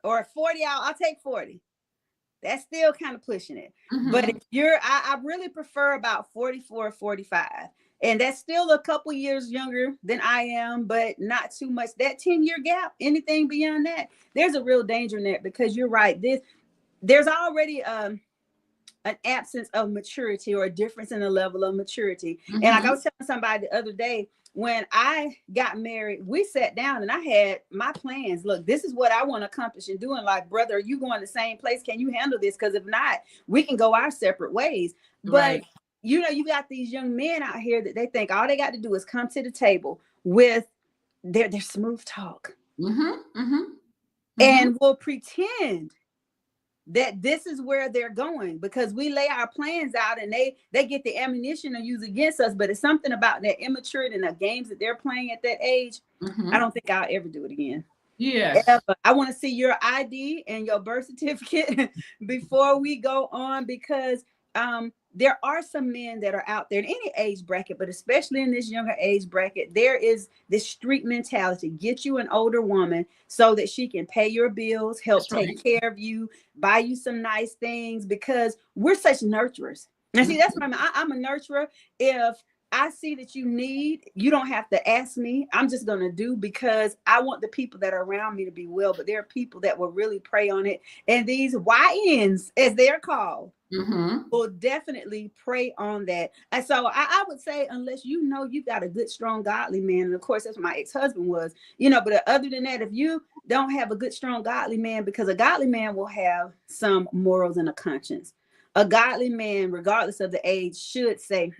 or 40, I'll take 40. That's still kind of pushing it. Mm-hmm. But if I really prefer about 44, 45. And that's still a couple years younger than I am, but not too much. That 10-year gap, anything beyond that, there's a real danger in that, because you're right. There's already an absence of maturity or a difference in the level of maturity. And like I Mm-hmm. was telling somebody the other day, when I got married, we sat down and I had my plans. Look, this is what I want to accomplish and doing. Like, brother, are you going the same place? Can you handle this? Because if not, we can go our separate ways. But Right. you know, you got these young men out here that they think all they got to do is come to the table with their smooth talk Mm-hmm. Mm-hmm. Mm-hmm. and will pretend that this is where they're going because we lay our plans out and they get the ammunition to use against us. But it's something about that immaturity and the games that they're playing at that age. I Mm-hmm. don't think I'll ever do it again. Yes. Ever. I want to see your ID and your birth certificate before we go on, because there are some men that are out there in any age bracket, but especially in this younger age bracket, there is this street mentality. Get you an older woman so that she can pay your bills, help That's right. take care of you, buy you some nice things, because we're such nurturers. Now, see, that's Mm-hmm. what I'm a nurturer. If I see that you need, you don't have to ask me. I'm just going to do because I want the people that are around me to be well. But there are people that will really prey on it. And these YNs, as they're called, Mm-hmm. will definitely prey on that. And so I would say, unless you know you've got a good, strong, godly man, and of course, that's what my ex-husband was, but other than that, if you don't have a good, strong, godly man, because a godly man will have some morals and a conscience. A godly man, regardless of the age, should say,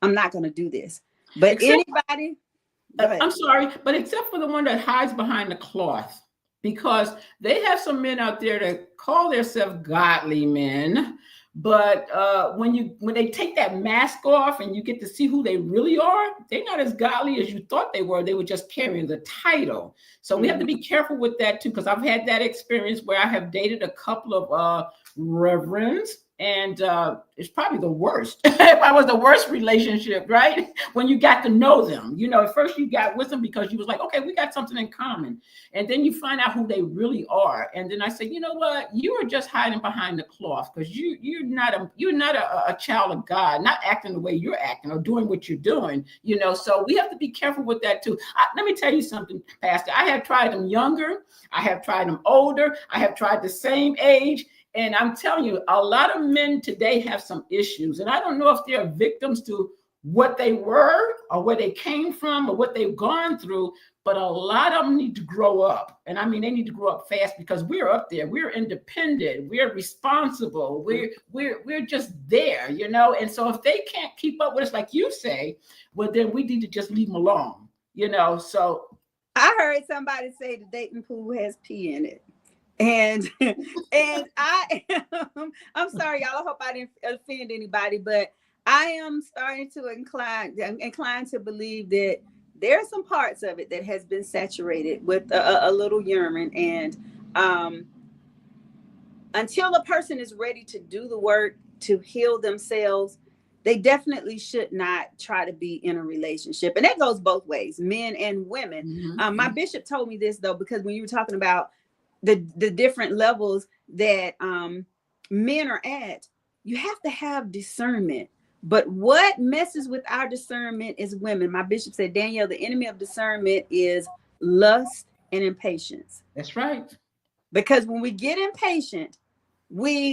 I'm not going to do this. But Except, anybody, go ahead. I'm sorry, but except for the one that hides behind the cloth, because they have some men out there that call themselves godly men, but when they take that mask off and you get to see who they really are, they're not as godly as you thought they were. They were just carrying the title. So we have to be careful with that too, because I've had that experience where I have dated a couple of reverends. And it's probably the worst. If I was the worst relationship, right? When you got to know them, at first you got with them because you was like, okay, we got something in common. And then you find out who they really are. And then I said, you know what? You are just hiding behind the cloth because you're not a child of God, not acting the way you're acting or doing what you're doing, So we have to be careful with that too. Let me tell you something, Pastor. I have tried them younger. I have tried them older. I have tried the same age. And I'm telling you, a lot of men today have some issues. And I don't know if they're victims to what they were or where they came from or what they've gone through, but a lot of them need to grow up. And I mean, they need to grow up fast because we're up there. We're independent. We're responsible. We're just there, And so if they can't keep up with us, like you say, well, then we need to just leave them alone, So I heard somebody say the dating pool has pee in it. And I'm sorry, y'all. I hope I didn't offend anybody, but I am starting to incline to believe that there are some parts of it that has been saturated with a little urine. And until a person is ready to do the work to heal themselves, they definitely should not try to be in a relationship. And that goes both ways, men and women. My bishop told me this, though, because when you were talking about the different levels that men are at, you have to have discernment. But what messes with our discernment is women. My bishop said, Danielle, the enemy of discernment is lust and impatience. That's right. Because when we get impatient,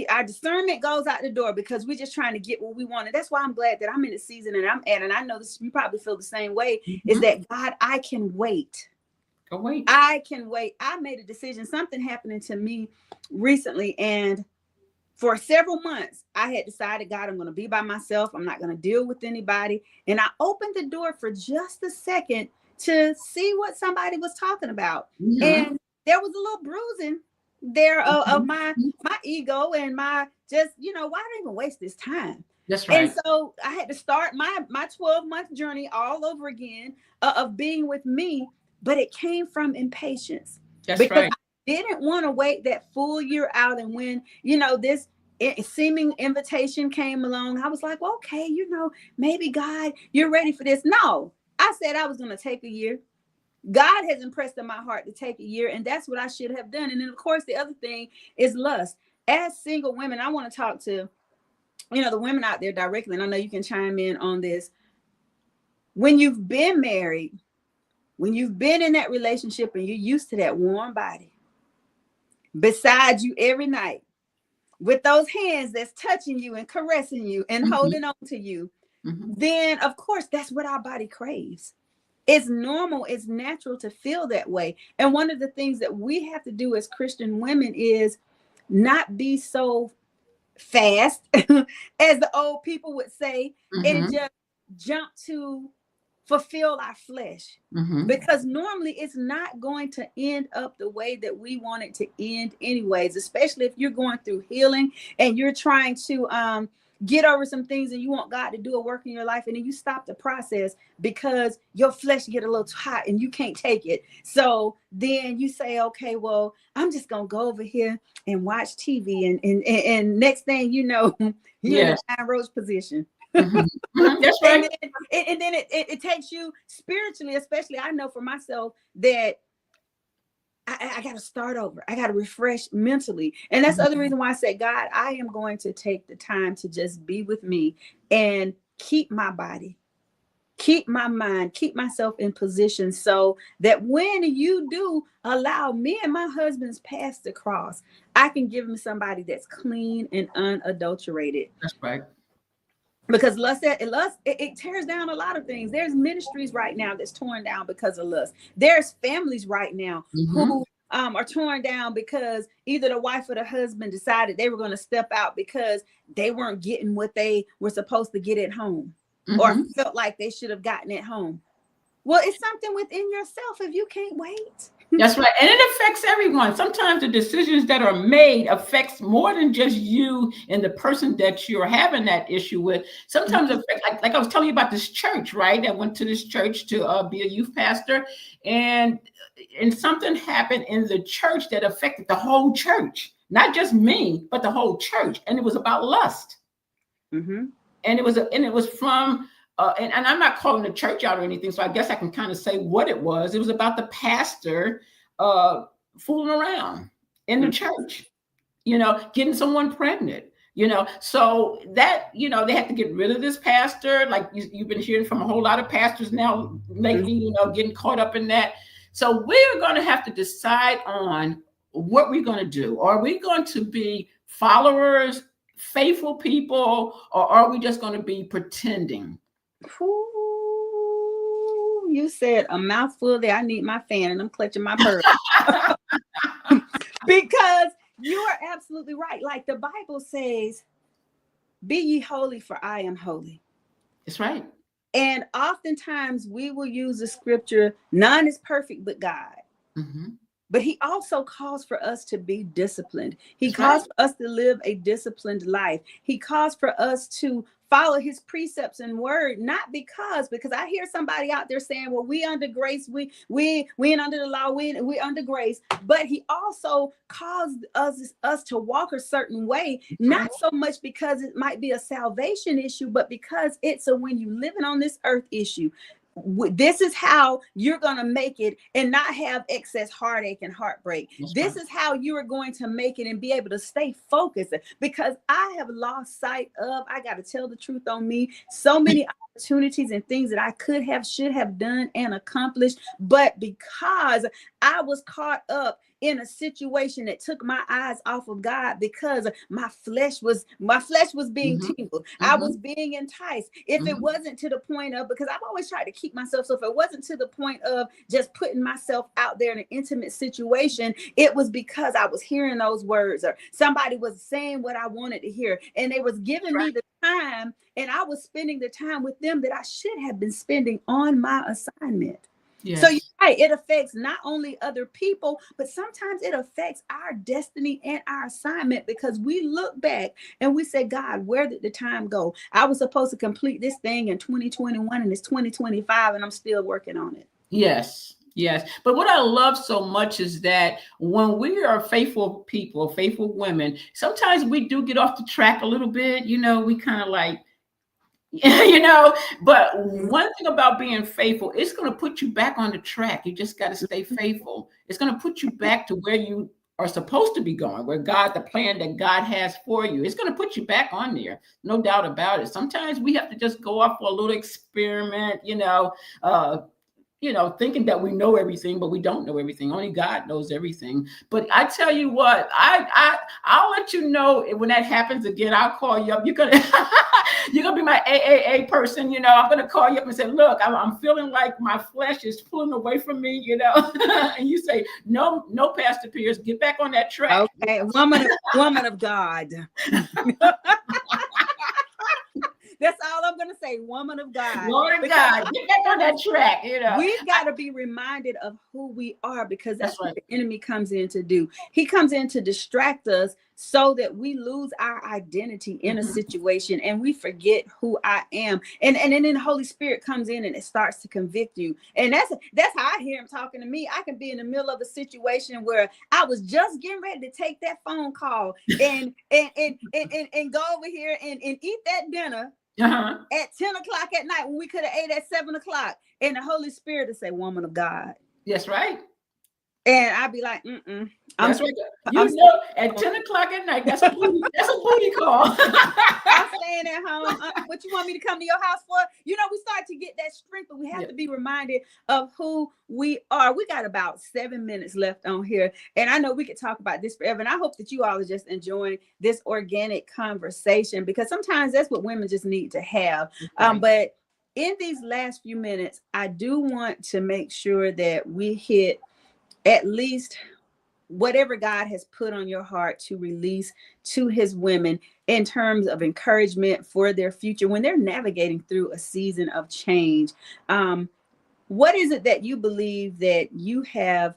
our discernment goes out the door because we're just trying to get what we want. And that's why I'm glad that I'm in the season and I'm at, and I know this, you probably feel the same way, is that God, I can wait. I can wait. I made a decision. Something happening to me recently, and for several months, I had decided, God, I'm going to be by myself. I'm not going to deal with anybody. And I opened the door for just a second to see what somebody was talking about. And there was a little bruising there of my ego and my just, why do I even waste this time? That's right. And so I had to start my 12-month journey all over again of being with me. But it came from impatience. That's because right. I didn't want to wait that full year out. And when, this seeming invitation came along, I was like, well, okay, maybe God, you're ready for this. No, I said I was going to take a year. God has impressed in my heart to take a year, and that's what I should have done. And then, of course, the other thing is lust. As single women, I want to talk to, the women out there directly, and I know you can chime in on this. When you've been married, when you've been in that relationship and you're used to that warm body beside you every night, with those hands that's touching you and caressing you and Mhm. holding on to you, Mhm. then of course that's what our body craves. It's normal, it's natural to feel that way. And one of the things that we have to do as Christian women is not be so fast, as the old people would say, and Mhm. just jump to fulfill our flesh. Mhm. Because normally it's not going to end up the way that we want it to end, anyways, especially if you're going through healing and you're trying to get over some things and you want God to do a work in your life, and then you stop the process because your flesh get a little hot and you can't take it. So then you say, okay, well, I'm just gonna go over here and watch TV, and next thing you know, you're in a Yes. nine roach position. Mhm. Mhm. That's And right. then it takes you spiritually, especially I know for myself that I got to start over. I got to refresh mentally. And that's the other reason why I said, God, I am going to take the time to just be with me and keep my body, keep my mind, keep myself in position so that when you do allow me and my husband's paths to cross, I can give him somebody that's clean and unadulterated. That's right. Because it tears down a lot of things. There's ministries right now that's torn down because of lust. There's families right now Mhm. who are torn down because either the wife or the husband decided they were going to step out because they weren't getting what they were supposed to get at home, or Mhm. felt like they should have gotten at home. Well, it's something within yourself if you can't wait. That's right. And it affects everyone. Sometimes the decisions that are made affects more than just you and the person that you're having that issue with. Sometimes Mhm. affect, like I was telling you about this church, right? I went to this church to be a youth pastor, and something happened in the church that affected the whole church, not just me, but the whole church. And it was about lust. Mhm. And it was from and I'm not calling the church out or anything, so I guess I can kind of say what it was. It was about the pastor uh fooling around in the Mhm. church, getting someone pregnant, so that, they had to get rid of this pastor. Like you've been hearing from a whole lot of pastors now lately, getting caught up in that. So we're going to have to decide on what we're going to do. Are we going to be followers, faithful people, or are we just going to be pretending? Ooh, you said a mouthful there. I need my fan and I'm clutching my pearl. Because you are absolutely right. Like the Bible says, be ye holy, for I am holy. That's right. And oftentimes we will use the scripture, none is perfect but God. Hmm. But he also calls for us to be disciplined. He That's right. calls for us to live a disciplined life. He calls for us to follow his precepts and word, not because I hear somebody out there saying, well, we under grace, we ain't under the law, we under grace. But he also calls us to walk a certain way, That's right. not so much because it might be a salvation issue, but because it's a when you living on this earth issue. This is how you're going to make it and not have excess heartache and heartbreak. That's This right. is how you are going to make it and be able to stay focused, because I have lost sight of, I got to tell the truth on me, so many opportunities and things that I could have, should have done and accomplished. But because I was caught up in a situation that took my eyes off of God, because my flesh was being Hmm. tingled. I Hmm. was being enticed. If it Hmm. wasn't to the point of, because I've always tried to keep myself, so if it wasn't to the point of just putting myself out there in an intimate situation, it was because I was hearing those words, or somebody was saying what I wanted to hear, and they was giving me the time, and I was spending the time with them that I should have been spending on my assignment. So you're Yes. right, it affects not only other people, but sometimes it affects our destiny and our assignment, because we look back and we say, God, where did the time go? I was supposed to complete this thing in 2021 and it's 2025 and I'm still working on it. Yes. Yes. But what I love so much is that when we are faithful people, faithful women, sometimes we do get off the track a little bit. We kind of like, but one thing about being faithful, it's going to put you back on the track. You just got to stay faithful. It's going to put you back to where you are supposed to be going, where the plan that God has for you, it's going to put you back on there. No doubt about it. Sometimes we have to just go off for a little experiment, uh, thinking that we know everything, but we don't know everything. Only God knows everything. But I tell you what, I'll let you know when that happens again. I'll call you up. You're gonna you're gonna be my AAA person. I'm gonna call you up and say, look, I'm feeling like my flesh is pulling away from me. And you say, no, Pastor Pierce, get back on that track. Okay, woman of God. That's all I'm going to say, woman of God. Woman of God, get back on that track. We've got to be reminded of who we are, because that's right. what the enemy comes in to do. He comes in to distract us so that we lose our identity in a situation and we forget who I am. And then the Holy Spirit comes in and it starts to convict you. And that's how I hear him talking to me. I can be in the middle of a situation where I was just getting ready to take that phone call and go over here and eat that dinner. At 10 o'clock at night, when we could have ate at 7 o'clock, and the Holy Spirit to say, woman of God. That's right. And I'd be like, That's right. At 10 o'clock at night, that's a booty call. I'm staying at home. What you want me to come to your house for? We start to get that strength, but we have to be reminded of who we are. We got about 7 minutes left on here. And I know we could talk about this forever. And I hope that you all are just enjoying this organic conversation, because sometimes that's what women just need to have. Right. But in these last few minutes, I do want to make sure that we hit at least whatever God has put on your heart to release to his women in terms of encouragement for their future when they're navigating through a season of change. What is it that you believe that you have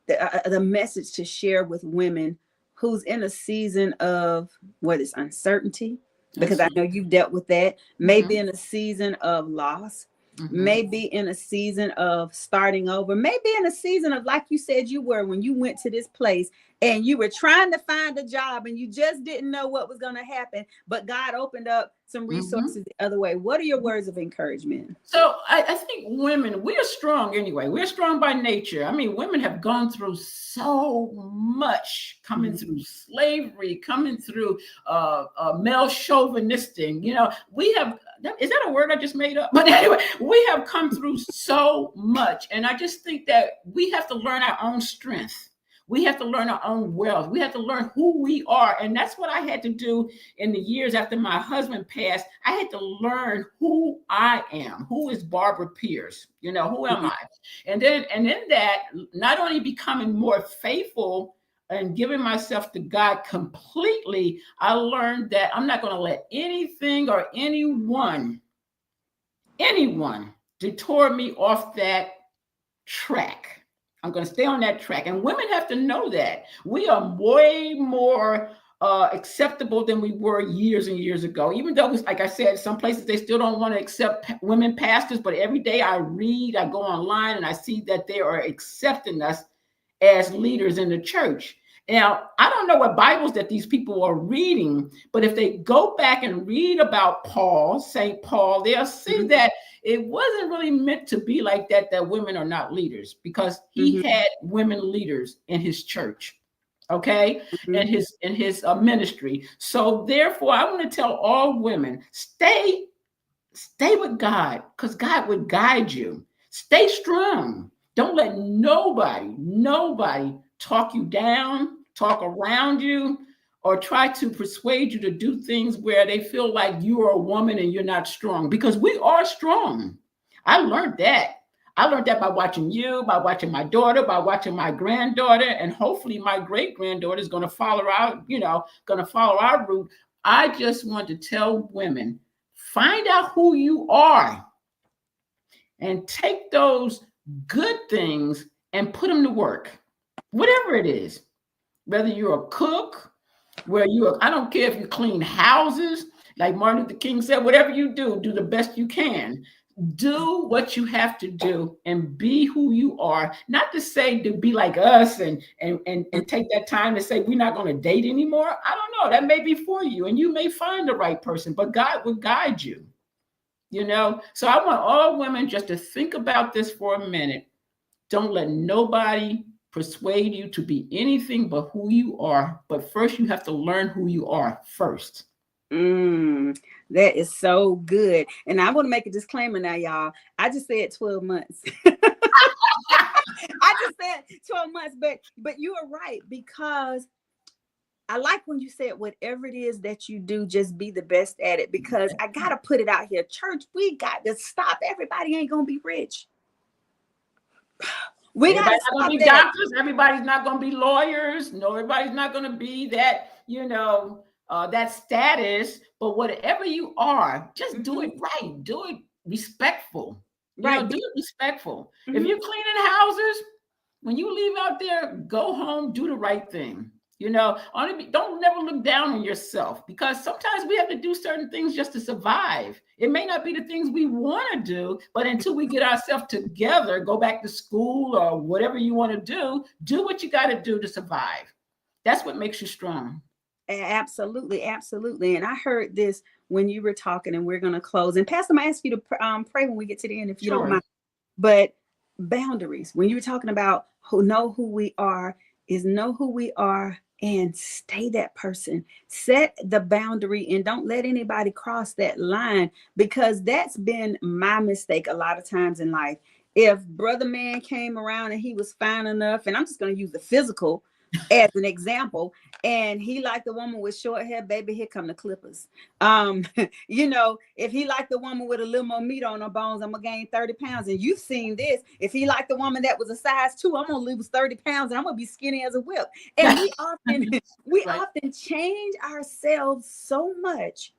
the message to share with women who's in a season of what is uncertainty? Because I know you've dealt with that. Maybe in a season of loss. Maybe in a season of starting over, maybe in a season of, like you said you were when you went to this place and you were trying to find a job and you just didn't know what was going to happen, but God opened up some resources the other way. What are your words of encouragement? So I think women, we are strong anyway. We're strong by nature. I mean, women have gone through so much, coming through slavery, coming through male chauvinistic. We have, is that a word I just made up? But anyway, we have come through so much. And I just think that we have to learn our own strength. We have to learn our own wealth. We have to learn who we are. And that's what I had to do in the years after my husband passed. I had to learn who I am. Who is Barbara Pierce? Who am I? And then that, not only becoming more faithful and giving myself to God completely, I learned that I'm not going to let anything or anyone detour me off that track. I'm going to stay on that track. And women have to know that. We are way more acceptable than we were years and years ago. Even though, like I said, some places they still don't want to accept women pastors. But every day I read, I go online, and I see that they are accepting us as leaders in the church. Now, I don't know what Bibles that these people are reading, but if they go back and read about Paul, St. Paul, they'll see that it wasn't really meant to be like that, that women are not leaders, because he had women leaders in his church, okay, in his ministry. So therefore, I want to tell all women, stay with God, because God would guide you. Stay strong. Don't let nobody talk you down, talk around you, or try to persuade you to do things where they feel like you are a woman and you're not strong, because we are strong. I learned that. I learned that by watching you, by watching my daughter, by watching my granddaughter, and hopefully my great-granddaughter is going to follow our route. I just want to tell women, find out who you are and take those good things and put them to work. Whatever it is, whether you're a cook, I don't care if you clean houses, like Martin Luther King said, whatever you do the best you can. Do what you have to do and be who you are. Not to say to be like us and take that time to say we're not going to date anymore. I don't know. That may be for you, and you may find the right person, but God will guide you. So I want all women just to think about this for a minute. Don't let nobody persuade you to be anything but who you are. But first, you have to learn who you are first. That is so good. And I want to make a disclaimer now, y'all. I just said 12 months. I just said 12 months, but you are right, because I like when you said whatever it is that you do, just be the best at it, because I got to put it out here. Church, we got to stop. Everybody ain't going to be rich. We got to stop be that. doctors. Everybody's not going to be lawyers. No, everybody's not going to be that, that status. But whatever you are, just do it right. Do it respectful. Right. Do it respectful. If you're cleaning houses, when you leave out there, go home, do the right thing. Don't never look down on yourself, because sometimes we have to do certain things just to survive. It may not be the things we want to do, but until we get ourselves together, go back to school or whatever you want to do what you got to do to survive. That's what makes you strong. Absolutely. Absolutely. And I heard this when you were talking, and we're going to close. And Pastor, I'm going to ask you to pray when we get to the end, if you don't mind. But boundaries, when you were talking about know who we are and stay that person. Set the boundary and don't let anybody cross that line, because that's been my mistake a lot of times in life. If brother man came around and he was fine enough, and I'm just going to use the physical as an example, and he liked the woman with short hair, baby, here come the clippers. If he liked the woman with a little more meat on her bones, I'm gonna gain 30 pounds. And you've seen this. If he liked the woman that was a size 2, I'm gonna lose 30 pounds and I'm gonna be skinny as a whip. And we often change ourselves so much,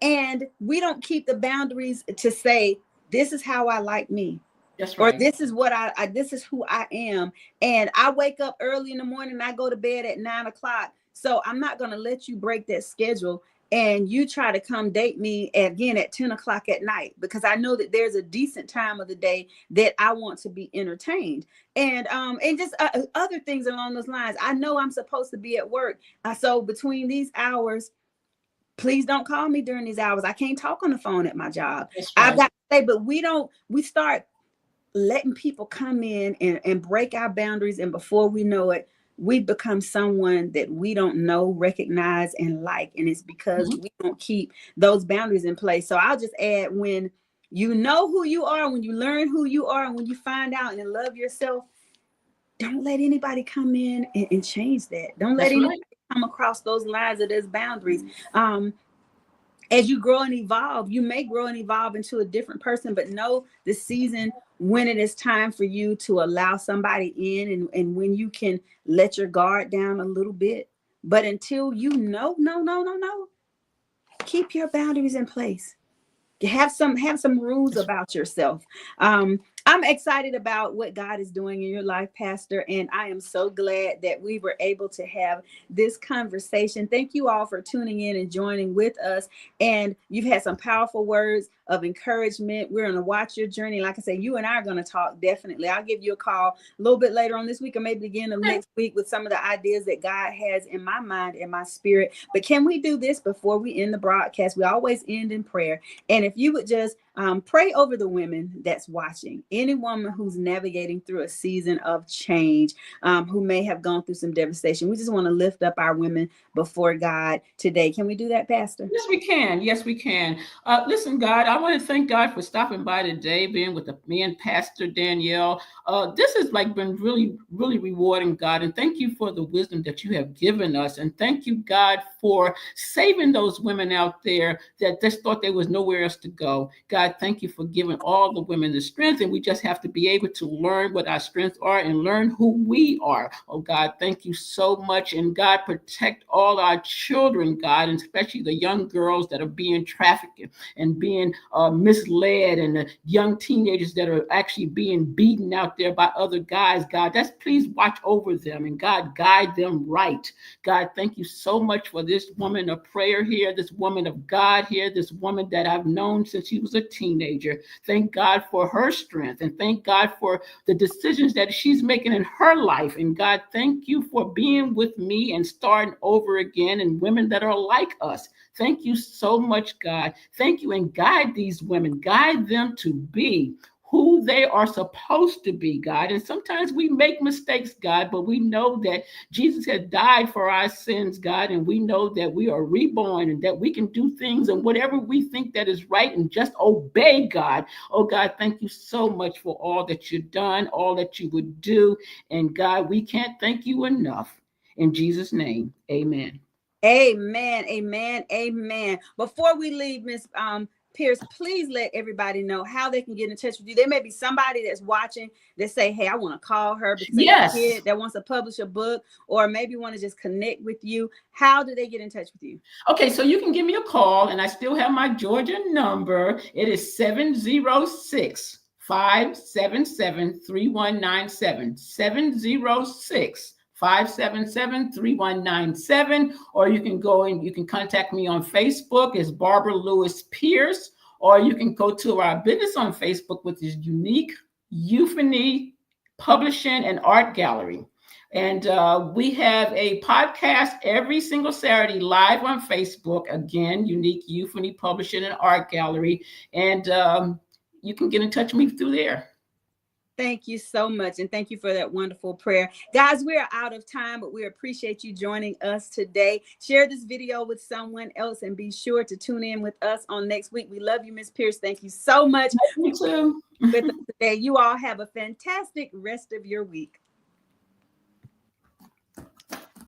and we don't keep the boundaries to say, this is how I like me. That's right. Or this is what this is who I am. And I wake up early in the morning and I go to bed at 9 o'clock. So I'm not going to let you break that schedule and you try to come date me again at 10 o'clock at night, because I know that there's a decent time of the day that I want to be entertained. And just other things along those lines. I know I'm supposed to be at work. So between these hours, please don't call me during these hours. I can't talk on the phone at my job. Right. I've got to say, but we start letting people come in and break our boundaries. And before we know it, we become someone that we don't know, recognize, and like. And it's because we don't keep those boundaries in place. So I'll just add, when you know who you are, when you learn who you are, and when you find out and love yourself, don't let anybody come in and change that. Don't let anybody come across those lines of those boundaries. As you grow and evolve, you may grow and evolve into a different person, but know the season when it is time for you to allow somebody in, and when you can let your guard down a little bit. But until no, keep your boundaries in place. Have some rules about yourself. I'm excited about what God is doing in your life, Pastor, and I am so glad that we were able to have this conversation. Thank you all for tuning in and joining with us. And you've had some powerful words of encouragement. We're going to watch your journey. Like I said, you and I are going to talk, definitely. I'll give you a call a little bit later on this week, or maybe again of next week, with some of the ideas that God has in my mind and my spirit. But can we do this before we end the broadcast? We always end in prayer. And if you would just pray over the women that's watching, any woman who's navigating through a season of change, who may have gone through some devastation. We just want to lift up our women before God today. Can we do that, Pastor? Yes, we can. Yes, we can. Listen, God, I want to thank God for stopping by today, being with me and Pastor Danielle. This has been really, really rewarding, God. And thank you for the wisdom that you have given us. And thank you, God, for saving those women out there that just thought there was nowhere else to go. God, thank you for giving all the women the strength. And we just have to be able to learn what our strengths are and learn who we are. Oh, God, thank you so much. And God, protect all our children, God, and especially the young girls that are being trafficked and being misled, and the young teenagers that are actually being beaten out there by other guys. God, please watch over them, and God, guide them right. God, thank you so much for this woman of prayer here, this woman of God here, this woman that I've known since she was a teenager. Thank God for her strength, and thank God for the decisions that she's making in her life. And God, thank you for being with me and starting over again, and women that are like us. Thank you so much, God. Thank you, and guide these women. Guide them to be who they are supposed to be, God. And sometimes we make mistakes, God, but we know that Jesus had died for our sins, God, and we know that we are reborn and that we can do things and whatever we think that is right and just obey, God. Oh, God, thank you so much for all that you've done, all that you would do. And God, we can't thank you enough. In Jesus' name, amen. Amen. Amen. Amen. Before we leave, Miss Pierce, please let everybody know how they can get in touch with you. There may be somebody that's watching that say, hey, I want to call her because they got a kid that wants to publish a book, or maybe want to just connect with you. How do they get in touch with you? Okay, so you can give me a call, and I still have my Georgia number. It is 706 577 3197. 706 577 3197. Or you can go and you can contact me on Facebook as Barbara Lewis Pierce, or you can go to our business on Facebook, which is Unique Euphony Publishing and Art Gallery. And we have a podcast every single Saturday live on Facebook. Again, Unique Euphony Publishing and Art Gallery. And you can get in touch with me through there. Thank you so much. And thank you for that wonderful prayer. Guys, we're out of time, but we appreciate you joining us today. Share this video with someone else and be sure to tune in with us on next week. We love you, Miss Pierce. Thank you so much. You too. With us today. You all have a fantastic rest of your week.